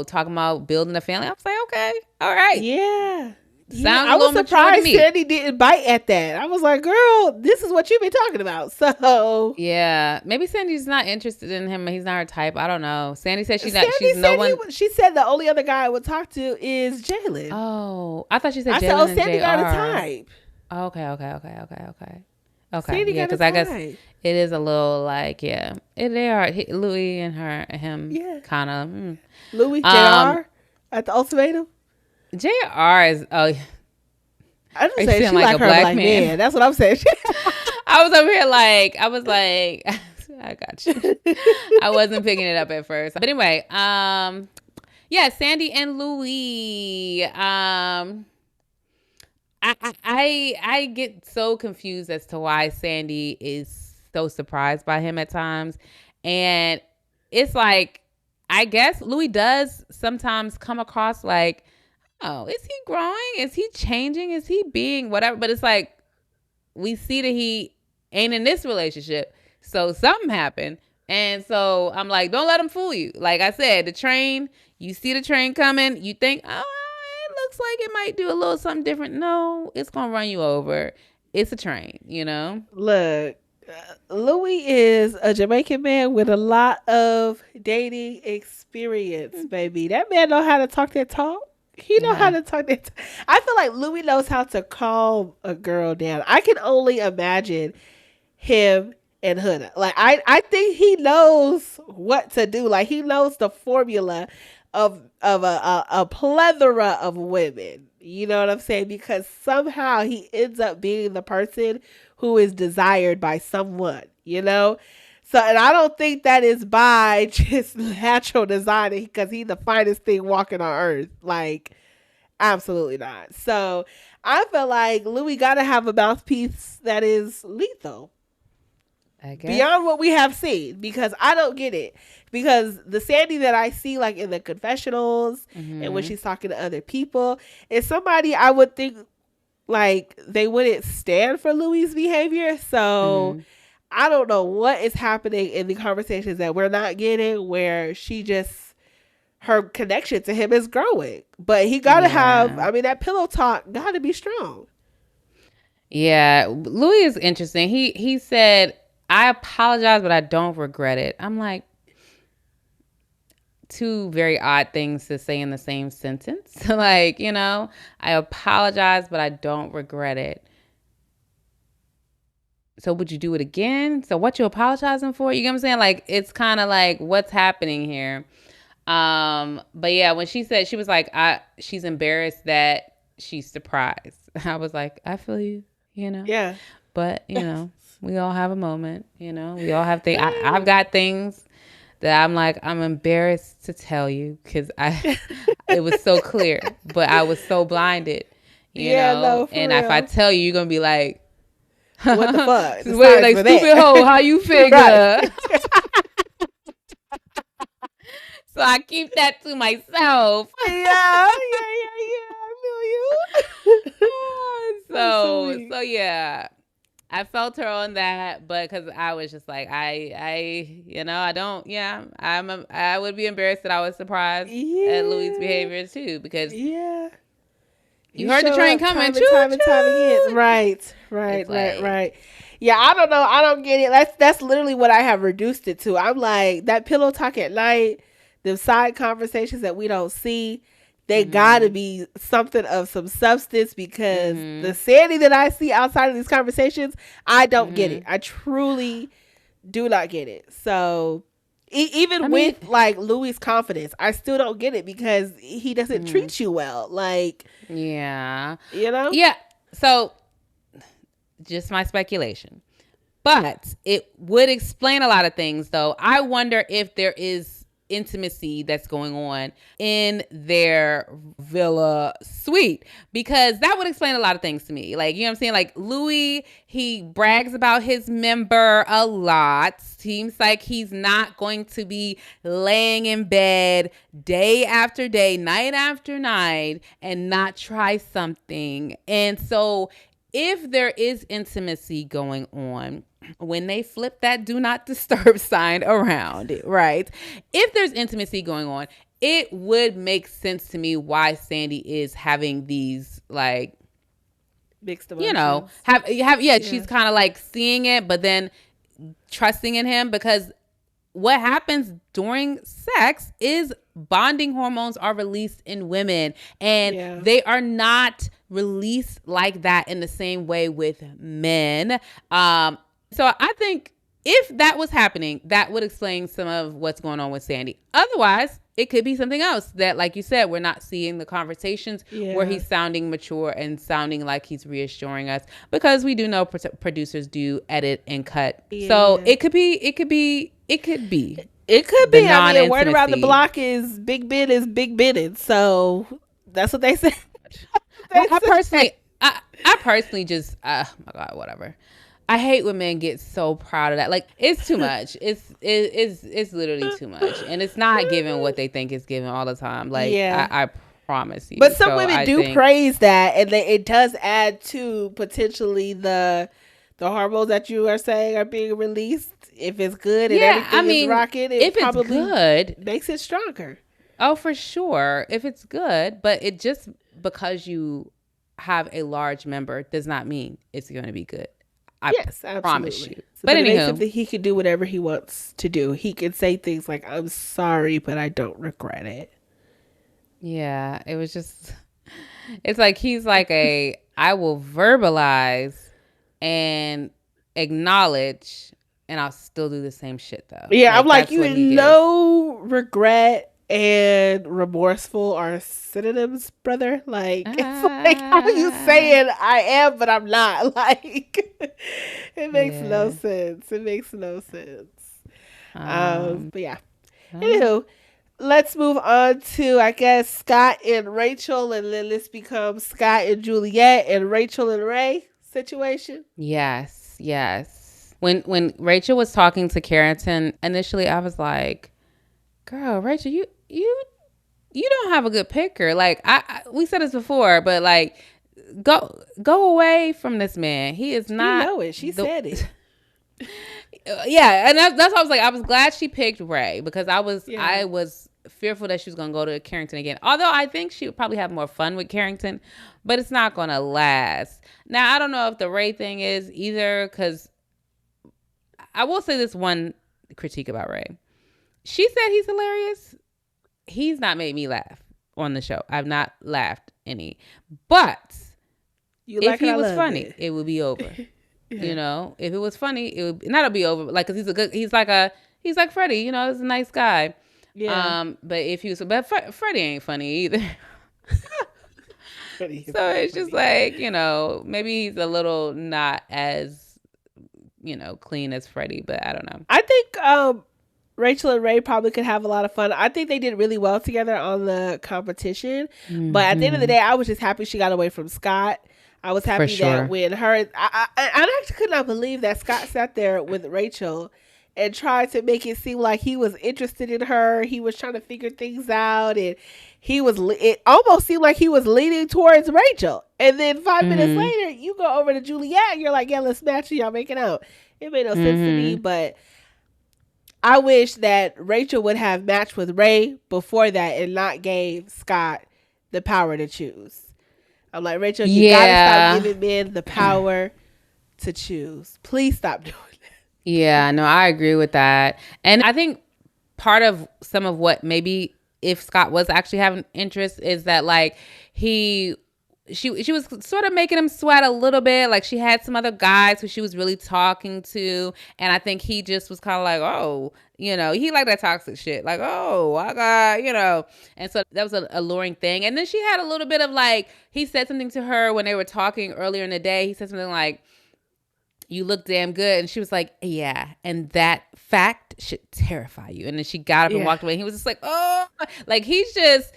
talking about building a family. I was like, okay, all right. Yeah. Sounds I was surprised Sandy didn't bite at that. I was like, girl, this is what you've been talking about. So yeah, maybe Sandy's not interested in him. He's not her type. I don't know. Sandy said she's no one. She said the only other guy I would talk to is Jalen. Oh, I thought she said Jalen. I said, Sandy got a type. Okay. Sandy got because I guess it is a little like, they are Louis and him kind of. Louis JR at the ultimatum. JR is I'm just saying she like her black man. That's what I'm saying. I was over here like, I was like, I got you. I wasn't picking it up at first. But anyway, Sandy and Louis. I get so confused as to why Sandy is so surprised by him at times. And it's like, I guess Louis does sometimes come across like, oh, is he growing? Is he changing? Is he being whatever? But it's like, we see that he ain't in this relationship. So something happened. And so I'm like, don't let him fool you. Like I said, the train, you see the train coming, you think, oh, it looks like it might do a little something different. No, it's going to run you over. It's a train, Look, Louis is a Jamaican man with a lot of dating experience, baby. That man know how to talk that talk. He know how to talk that. I feel like Louis knows how to calm a girl down. I can only imagine him and Huda. Like I think he knows what to do. Like he knows the formula of a plethora of women. You know what I'm saying? Because somehow he ends up being the person who is desired by someone, you know? So, and I don't think that is by just natural design because he's the finest thing walking on earth. Like, absolutely not. So, I feel like Louis got to have a mouthpiece that is lethal. I guess. Beyond what we have seen, because I don't get it. Because the Sandy that I see, like in the confessionals and when she's talking to other people, is somebody I would think like they wouldn't stand for Louis' behavior. So I don't know what is happening in the conversations that we're not getting, where she just, her connection to him is growing. But he got to have, I mean, that pillow talk got to be strong. Yeah, Louis is interesting. He said, I apologize, but I don't regret it. I'm like, two very odd things to say in the same sentence. Like, you know, I apologize, but I don't regret it. So would you do it again? So what you apologizing for? You get what I'm saying? Like, it's kind of like, what's happening here? But yeah, when she said, she was like, she's embarrassed that she's surprised. I was like, I feel you, you know? Yeah. But, you know, we all have a moment, you know? We all have things. I've got things that I'm like, I'm embarrassed to tell you because it was so clear, but I was so blinded, you know? No, and real. If I tell you, you're going to be like, what the fuck? Wait, like, stupid hoe, how you figure? So I keep that to myself. Yeah. I feel you. So yeah. I felt her on that, but because I was just like, I would be embarrassed that I was surprised at Louis' behavior too, because you heard the train coming, time and time again. Right. Yeah, I don't know. I don't get it. That's literally what I have reduced it to. I'm like, that pillow talk at night, the side conversations that we don't see, they gotta be something of some substance, because the Sandy that I see outside of these conversations, I don't get it. I truly do not get it. So even with like Louis' confidence, I still don't get it, because he doesn't treat you well. Like, yeah, you know? Yeah. So just my speculation, but it would explain a lot of things though. I wonder if there is intimacy that's going on in their villa suite, because that would explain a lot of things to me. Like, you know what I'm saying? Like, Louis, he brags about his member a lot. Seems like he's not going to be laying in bed day after day, night after night, and not try something. And so if there is intimacy going on, when they flip that do not disturb sign around it, right? If there's intimacy going on, it would make sense to me why Sandy is having these, like, mixed emotions. You know, she's kind of like seeing it, but then trusting in him, because what happens during sex is bonding hormones are released in women, and they are not released like that in the same way with men. So I think if that was happening, that would explain some of what's going on with Sandy. Otherwise, it could be something else that, like you said, we're not seeing the conversations where he's sounding mature and sounding like he's reassuring us, because we do know producers do edit and cut. So it could be. I mean, word around the block is Big Ben is Big Benin. So that's what they say. I personally just, oh my God, whatever. I hate when men get so proud of that. Like, it's too much. It's literally too much. And it's not giving what they think it's giving all the time. Like, I promise you. But some women do praise that, and it does add to potentially the hormones that you are saying are being released. If it's good and everything is rocking, if it's good, makes it stronger. Oh, for sure. If it's good, but it just, because you have a large member does not mean it's going to be good. I promise you. But anywho, he can do whatever he wants to do. He can say things like, I'm sorry, but I don't regret it. Yeah, it was just, it's like he's like I will verbalize and acknowledge, and I'll still do the same shit though. Yeah, like, I'm like, you no regret and remorseful are synonyms, brother. Like, it's like, how you saying I am, but I'm not? Like, it makes no sense. It makes no sense. But yeah. Anywho, let's move on to, I guess, Scott and Rachel, and then this becomes Scott and Juliette and Rachel and Ray situation. Yes. When Rachel was talking to Carrington initially, I was like, girl, Rachel, you don't have a good picker. Like, we said this before, but like, go away from this man. He is not. You know it. She said it. Yeah, and that's why I was like, I was glad she picked Ray, because I was fearful that she was gonna go to Carrington again. Although I think she would probably have more fun with Carrington, but it's not gonna last. Now, I don't know if the Ray thing is either, because I will say this one critique about Ray. She said he's hilarious. He's not made me laugh on the show. I've not laughed any. But if he was funny, it would be over. Yeah. You know, if it was funny, it would not be over. Like, cause he's like Freddie. You know, he's a nice guy. Yeah. But if he was, but Freddie ain't funny either. So it's just like, you know, maybe he's a little not as, you know, clean as Freddie, but I don't know. I think Rachel and Ray probably could have a lot of fun. I think they did really well together on the competition. Mm-hmm. But at the end of the day, I was just happy she got away from Scott. I was happy that when I actually could not believe that Scott sat there with Rachel and tried to make it seem like he was interested in her. He was trying to figure things out, and it almost seemed like he was leaning towards Rachel. And then 5 minutes later, you go over to Juliette and you're like, yeah, let's match you. Y'all making out. It made no sense to me, but I wish that Rachel would have matched with Ray before that and not gave Scott the power to choose. I'm like, Rachel, you gotta stop giving men the power to choose. Please stop doing that. Yeah, no, I agree with that. And I think part of some of what maybe if Scott was actually having interest is that like she was sort of making him sweat a little bit. Like, she had some other guys who she was really talking to. And I think he just was kind of like, oh, you know, he liked that toxic shit. Like, oh, I got, you know. And so that was an alluring thing. And then she had a little bit of like, he said something to her when they were talking earlier in the day. He said something like, you look damn good. And she was like, yeah. And that fact should terrify you. And then she got up and walked away. And he was just like, oh, like he's just...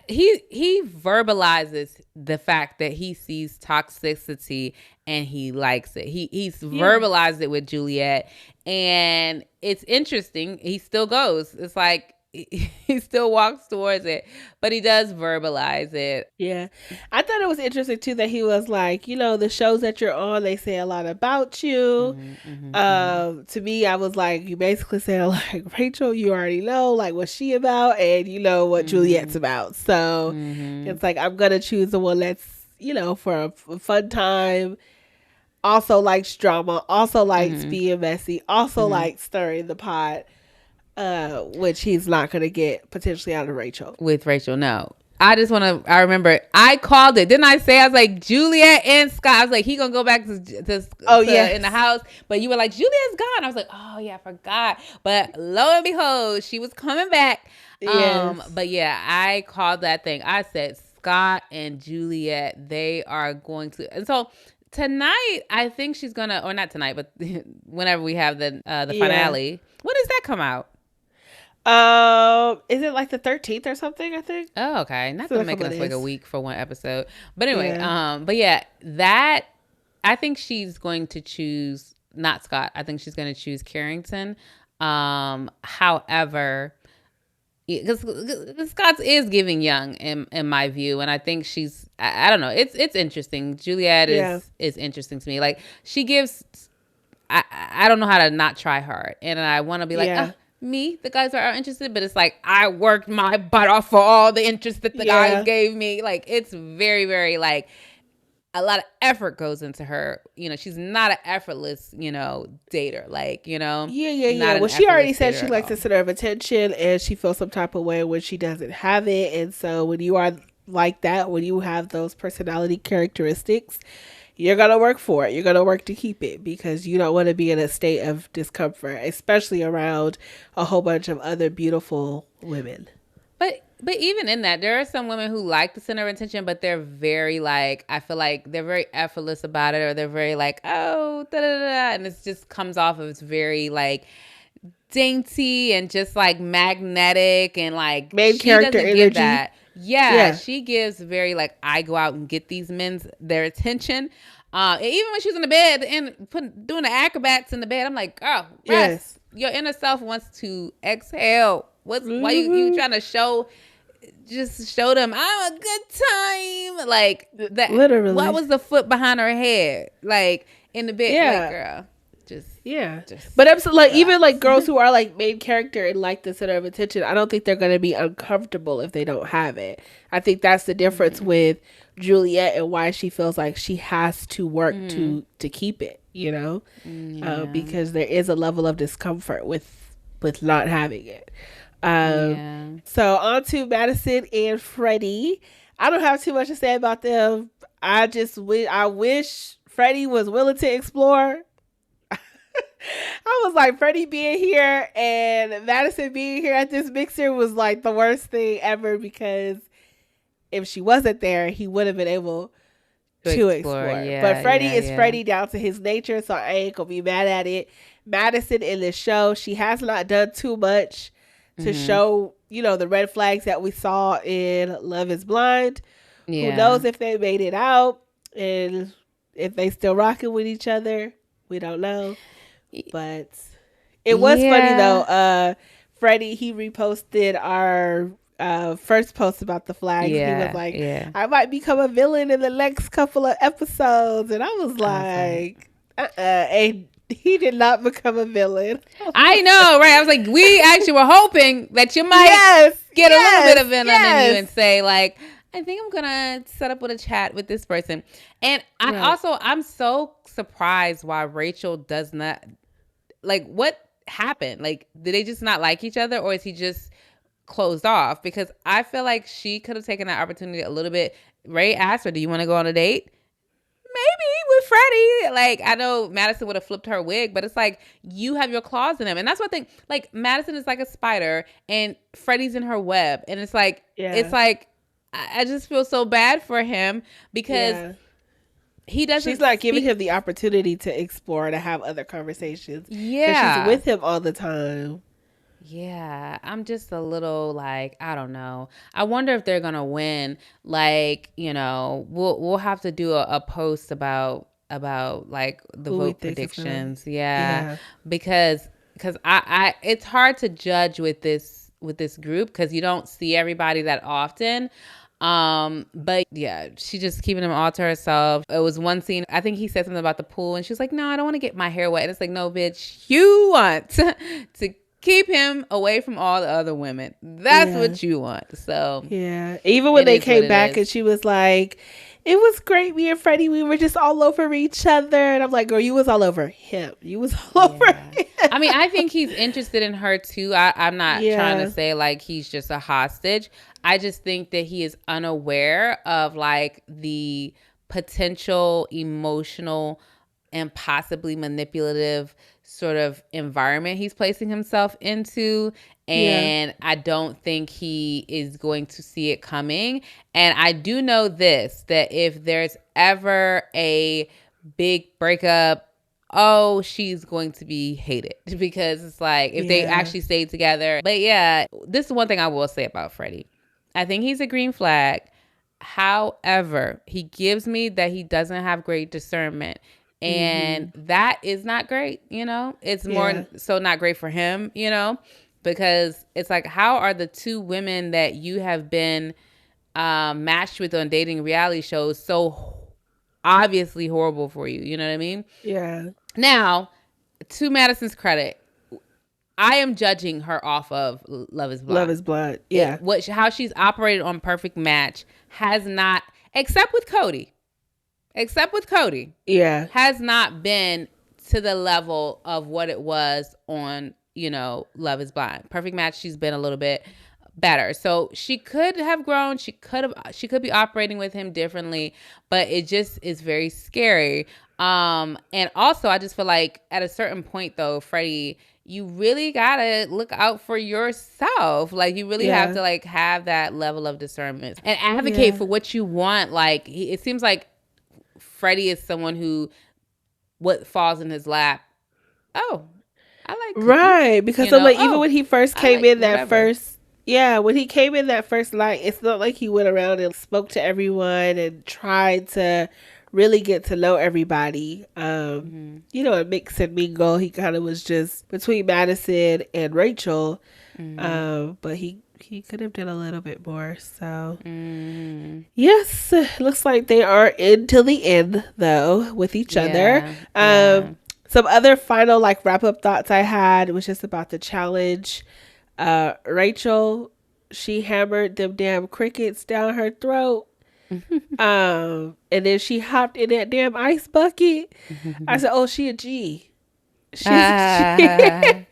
He verbalizes the fact that he sees toxicity and he likes it. He's verbalized it with Juliette, and it's interesting. He still goes. It's like he still walks towards it, but he does verbalize it. Yeah. I thought it was interesting too that he was like, you know, the shows that you're on, they say a lot about you. To me, I was like, you basically said like, Rachel, you already know like what she about, and you know what Juliette's about. So it's like, I'm going to choose the one that's, you know, for a fun time. Also likes drama, also likes being messy, also likes stirring the pot. Which he's not going to get potentially out of Rachel. With Rachel, no. I remember I called it. Didn't I say, I was like, Juliette and Scott. I was like, he going to go back to in the house. But you were like, Juliette's gone. I was like, oh yeah, I forgot. But lo and behold, she was coming back. Yes. But yeah, I called that thing. I said, Scott and Juliette, they are going to. And so tonight, I think she's going to, or not tonight, but whenever we have the finale. When does that come out? Is it like the 13th or something, I think? Oh, okay. Not to make us like a week for one episode. But anyway, but yeah, that I think she's going to choose not Scott. I think she's going to choose Carrington. However, because Scott is giving young in my view, and I think she's I don't know. It's interesting. Juliette is interesting to me. Like, she gives I don't know how to not try hard. And I want to be like, me, the guys are interested, but it's like, I worked my butt off for all the interest that the guys gave me. Like, it's very, very, like, a lot of effort goes into her. You know, she's not an effortless, you know, dater. Like, you know. Yeah. Well, she already said she likes the center of attention, and she feels some type of way when she doesn't have it. And so when you are like that, when you have those personality characteristics, you're going to work for it. You're going to work to keep it, because you don't want to be in a state of discomfort, especially around a whole bunch of other beautiful women. But even in that, there are some women who like the center of attention, but they're very like, I feel like they're very effortless about it, or they're very like, oh, da da da, and it just comes off of it's very like dainty and just like magnetic and like main character energy. Give that. Yeah, she gives very like, I go out and get these men's their attention. Even when she's in the bed and doing the acrobats in the bed, I'm like, girl, rest. Your inner self wants to exhale. Why you trying to show? Just show them I'm a good time. Like that. Literally, what was the foot behind her head? Like in the bed, like, girl. But absolutely, like, even like girls who are like main character and like the center of attention, I don't think they're going to be uncomfortable if they don't have it. I think that's the difference with Juliette and why she feels like she has to work to keep it, you know, because there is a level of discomfort with not having it. So on to Madison and Freddie. I don't have too much to say about them. I wish Freddie was willing to explore. I was like, Freddie being here and Madison being here at this mixer was like the worst thing ever, because if she wasn't there, he would have been able to explore. But Freddie is Freddie down to his nature, so I ain't gonna be mad at it. Madison in this show, she has not done too much to show, you know, the red flags that we saw in Love is Blind. Who knows if they made it out and if they still rocking with each other. We don't know. But it was funny though. Freddie, he reposted our first post about the flags. He was like, I might become a villain in the next couple of episodes. And I was like, and he did not become a villain. I know, right? I was like, we actually were hoping that you might get a little bit of villain in you and say like, I think I'm gonna set up with a chat with this person. And I'm so surprised why Rachel does not, like, what happened? Like, did they just not like each other, or is he just closed off? Because I feel like she could have taken that opportunity a little bit. Ray asked her, do you want to go on a date? Maybe with Freddie. Like, I know Madison would have flipped her wig, but it's like, you have your claws in him. And that's what I think. Like, Madison is like a spider and Freddie's in her web. And it's like, I just feel so bad for him because he doesn't. She's not giving him the opportunity to explore, to have other conversations. Yeah. She's with him all the time. Yeah, I'm just a little like, I don't know. I wonder if they're gonna win. Like, you know, we'll have to do a post about like the vote predictions. Because I it's hard to judge with this group because you don't see everybody that often. But yeah, she just keeping them all to herself. It was one scene, I think he said something about the pool, and she was like, no, I don't want to get my hair wet. And it's like, no, bitch, you want to keep him away from all the other women. That's what you want. So even when they came back and she was like, it was great, me and Freddie, we were just all over each other. And I'm like, girl, you was all over him. You was all over him. I mean, I think he's interested in her too. I'm not trying to say like he's just a hostage. I just think that he is unaware of like the potential emotional and possibly manipulative sort of environment he's placing himself into. And I don't think he is going to see it coming. And I do know this, that if there's ever a big breakup, she's going to be hated, because it's like if they actually stayed together. But yeah, this is one thing I will say about Freddie. I think he's a green flag. However, he gives me that he doesn't have great discernment. And that is not great, you know? It's more so not great for him, you know? Because it's like, how are the two women that you have been matched with on dating reality shows so obviously horrible for you? You know what I mean? Yeah. Now, to Madison's credit, I am judging her off of Love is Blind. Love is Blind. Yeah. How she's operated on Perfect Match has not, except with Cody, has not been to the level of what it was on, you know, Love is Blind. Perfect Match, she's been a little bit better. So she could have grown. She could be operating with him differently, but it just is very scary. And also I just feel like at a certain point though, Freddie, you really gotta look out for yourself. Like, you really have to like have that level of discernment and advocate for what you want. Like, it seems like Freddie is someone who what falls in his lap. Oh, I like cookies. Right, because I'm like, even when he first came in that first, when he came in that first night, it's not like he went around and spoke to everyone and tried to really get to know everybody. You know, a mix and mingle. He kind of was just between Madison and Rachel, but he could have done a little bit more. So yes, looks like they are into the end though with each other. Some other final like wrap up thoughts I had was just about the challenge. Rachel, she hammered them damn crickets down her throat. And then she hopped in that damn ice bucket. I said, oh, she a G. She's a G.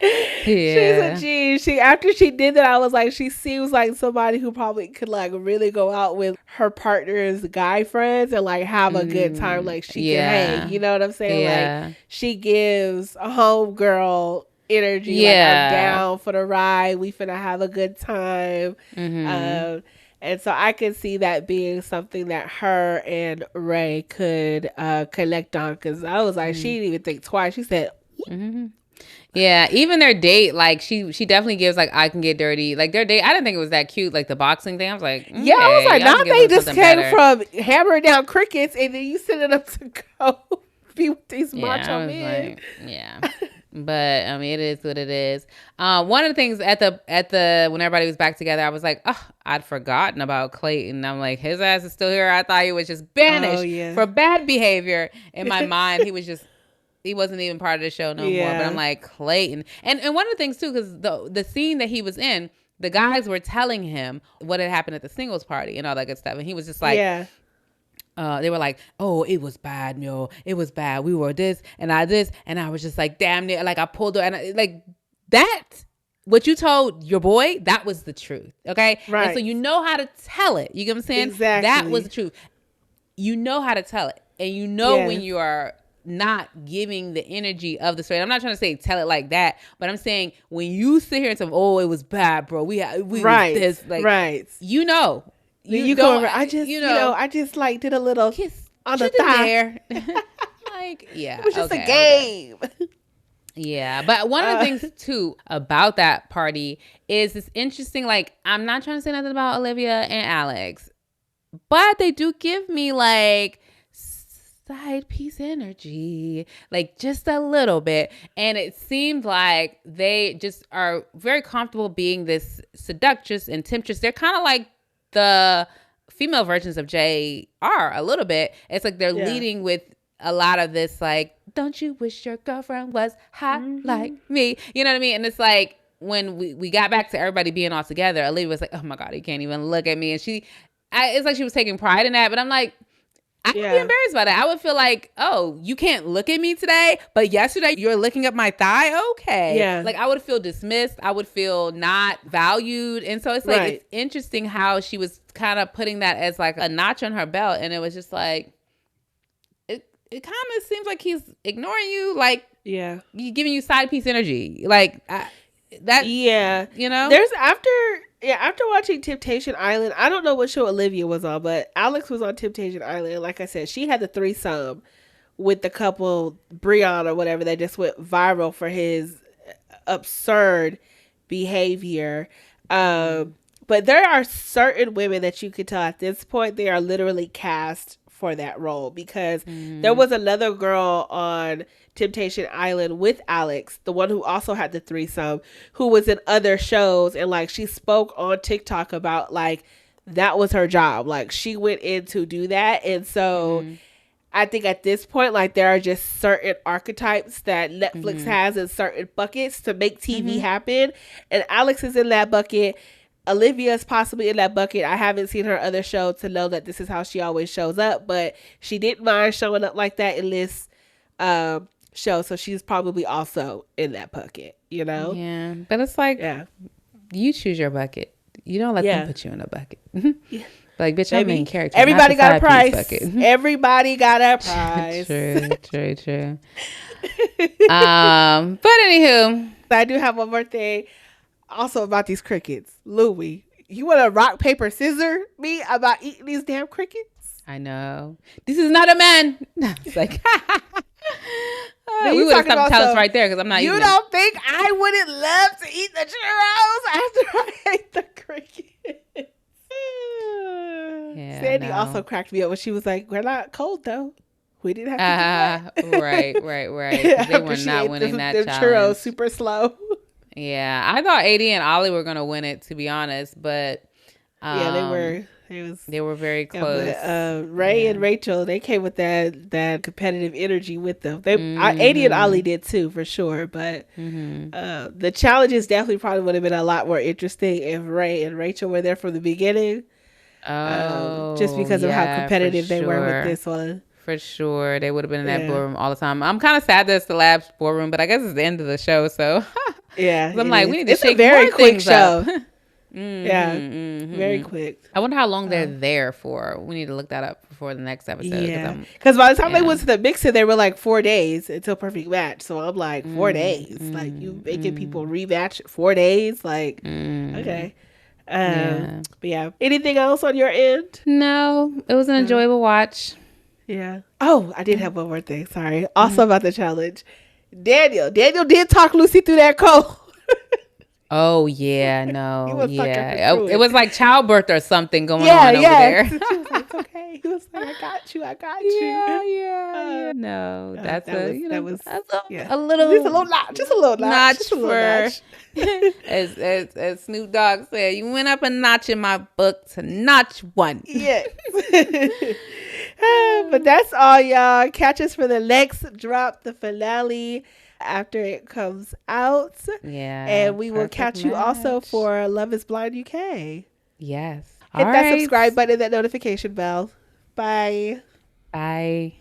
She's a G. She, after she did that, I was like, she seems like somebody who probably could like really go out with her partner's guy friends and like have a good time. Like, she can hang, you know what I'm saying? Like, she gives a homegirl energy. Like, I'm down for the ride, we finna have a good time. And so I could see that being something that her and Ray could connect on, because I was like, she didn't even think twice. She said, yeah, even their date, like she definitely gives like I can get dirty. Like their date, I didn't think it was that cute, like the boxing thing. I was like, okay, yeah, I was like, now they just came from hammering down crickets and then you sending them to go be with these macho men. Like, yeah. But I mean, it is what it is. One of the things at the when everybody was back together, I was like, oh, I'd forgotten about Clayton. I'm like, his ass is still here. I thought he was just banished for bad behavior. In my mind, he wasn't even part of the show no more. But I'm like, Clayton. And one of the things too, because the scene that he was in, the guys were telling him what had happened at the singles party and all that good stuff, and he was just like, they were like, oh, it was bad, yo. It was bad. We were this, and I was just like, damn near, like I pulled her, and like that, what you told your boy, that was the truth, okay? Right. And so you know how to tell it. You get what I'm saying? Exactly. That was the truth. You know how to tell it, and you know when you are not giving the energy of the story. I'm not trying to say tell it like that, but I'm saying when you sit here and say, oh, it was bad, bro. We right. was this, like, right. You know. You go over. I just, I just like did a little kiss on the thigh. Like, yeah, it was just a game. Yeah, but one of the things too about that party is this interesting. Like, I'm not trying to say nothing about Olivia and Alex, but they do give me like side piece energy, like just a little bit. And it seemed like they just are very comfortable being this seductress and temptress. They're kind of like the female versions of JR a little bit. It's like they're leading with a lot of this, like, don't you wish your girlfriend was hot like me? You know what I mean? And it's like when we got back to everybody being all together, Olivia was like, oh my God, he can't even look at me. And it's like she was taking pride in that. But I'm like, I would be embarrassed by that. I would feel like, oh, you can't look at me today, but yesterday you're looking up my thigh? Okay. Yeah. Like, I would feel dismissed. I would feel not valued. And so it's like, it's interesting how she was kind of putting that as like a notch on her belt. And it was just like, it kind of seems like he's ignoring you. Like, he's giving you side piece energy. Like, that, you know? There's after watching Temptation Island, I don't know what show Olivia was on, but Alex was on Temptation Island. And like I said, she had the threesome with the couple, Breon or whatever, that just went viral for his absurd behavior. But there are certain women that you could tell at this point, they are literally cast for that role, because there was another girl on Temptation Island with Alex, the one who also had the threesome, who was in other shows, and like she spoke on TikTok about like that was her job, like she went in to do that. And so I think at this point, like, there are just certain archetypes that Netflix has in certain buckets to make TV happen, and Alex is in that bucket. Olivia is possibly in that bucket. I haven't seen her other show to know that this is how she always shows up, but she didn't mind showing up like that in this show, so she's probably also in that bucket, you know? Yeah, but it's like, you choose your bucket. You don't let them put you in a bucket. Like, bitch, I'm a main character. Everybody got a price. Everybody got a price. True. But anywho, I do have one more thing also about these crickets. Louis, you want to rock, paper, scissor me about eating these damn crickets? I know. This is not a man. It's like, we would have stopped Chalice right there because I'm not eating You don't think I wouldn't love to eat the churros after I ate the crickets? Yeah, Sandy also cracked me up when she was like, we're not cold though. We didn't have to do that. Right. They were not winning that challenge. Churros super slow. Yeah, I thought AD and Ollie were going to win it, to be honest, but yeah, they were. They were very close. Yeah, but, Ray and Rachel, they came with that competitive energy with them. AD and Ollie did too, for sure. But the challenges definitely probably would have been a lot more interesting if Ray and Rachel were there from the beginning. Just because of how competitive they were with this one. For sure. They would have been in that boardroom all the time. I'm kind of sad that it's the last boardroom, but I guess it's the end of the show. So yeah, I'm like, we need to shake a very more quick show. Up. Very quick. I wonder how long they're there for. We need to look that up before the next episode. Yeah, because by the time they went to the mixer, they were like 4 days until perfect match. So I'm like, 4 days. Like, you making people rematch 4 days? Like, okay. But yeah, anything else on your end? No, it was an enjoyable watch. Yeah. Oh, I did have one more thing. Sorry. Also about the challenge. Daniel did talk Lucy through that cold. Oh yeah, no, yeah. It was like childbirth or something going on over there. She was like, it's okay. He was like, I got you. Yeah. No, that's a little just a little notch for. As Snoop Dogg said, you went up a notch in my book to notch one. Yes. But that's all, y'all. Catch us for the next drop, the finale, after it comes out. Yeah. And we will catch you also for Love is Blind UK. Yes. Hit that subscribe button and that notification bell. Bye. Bye.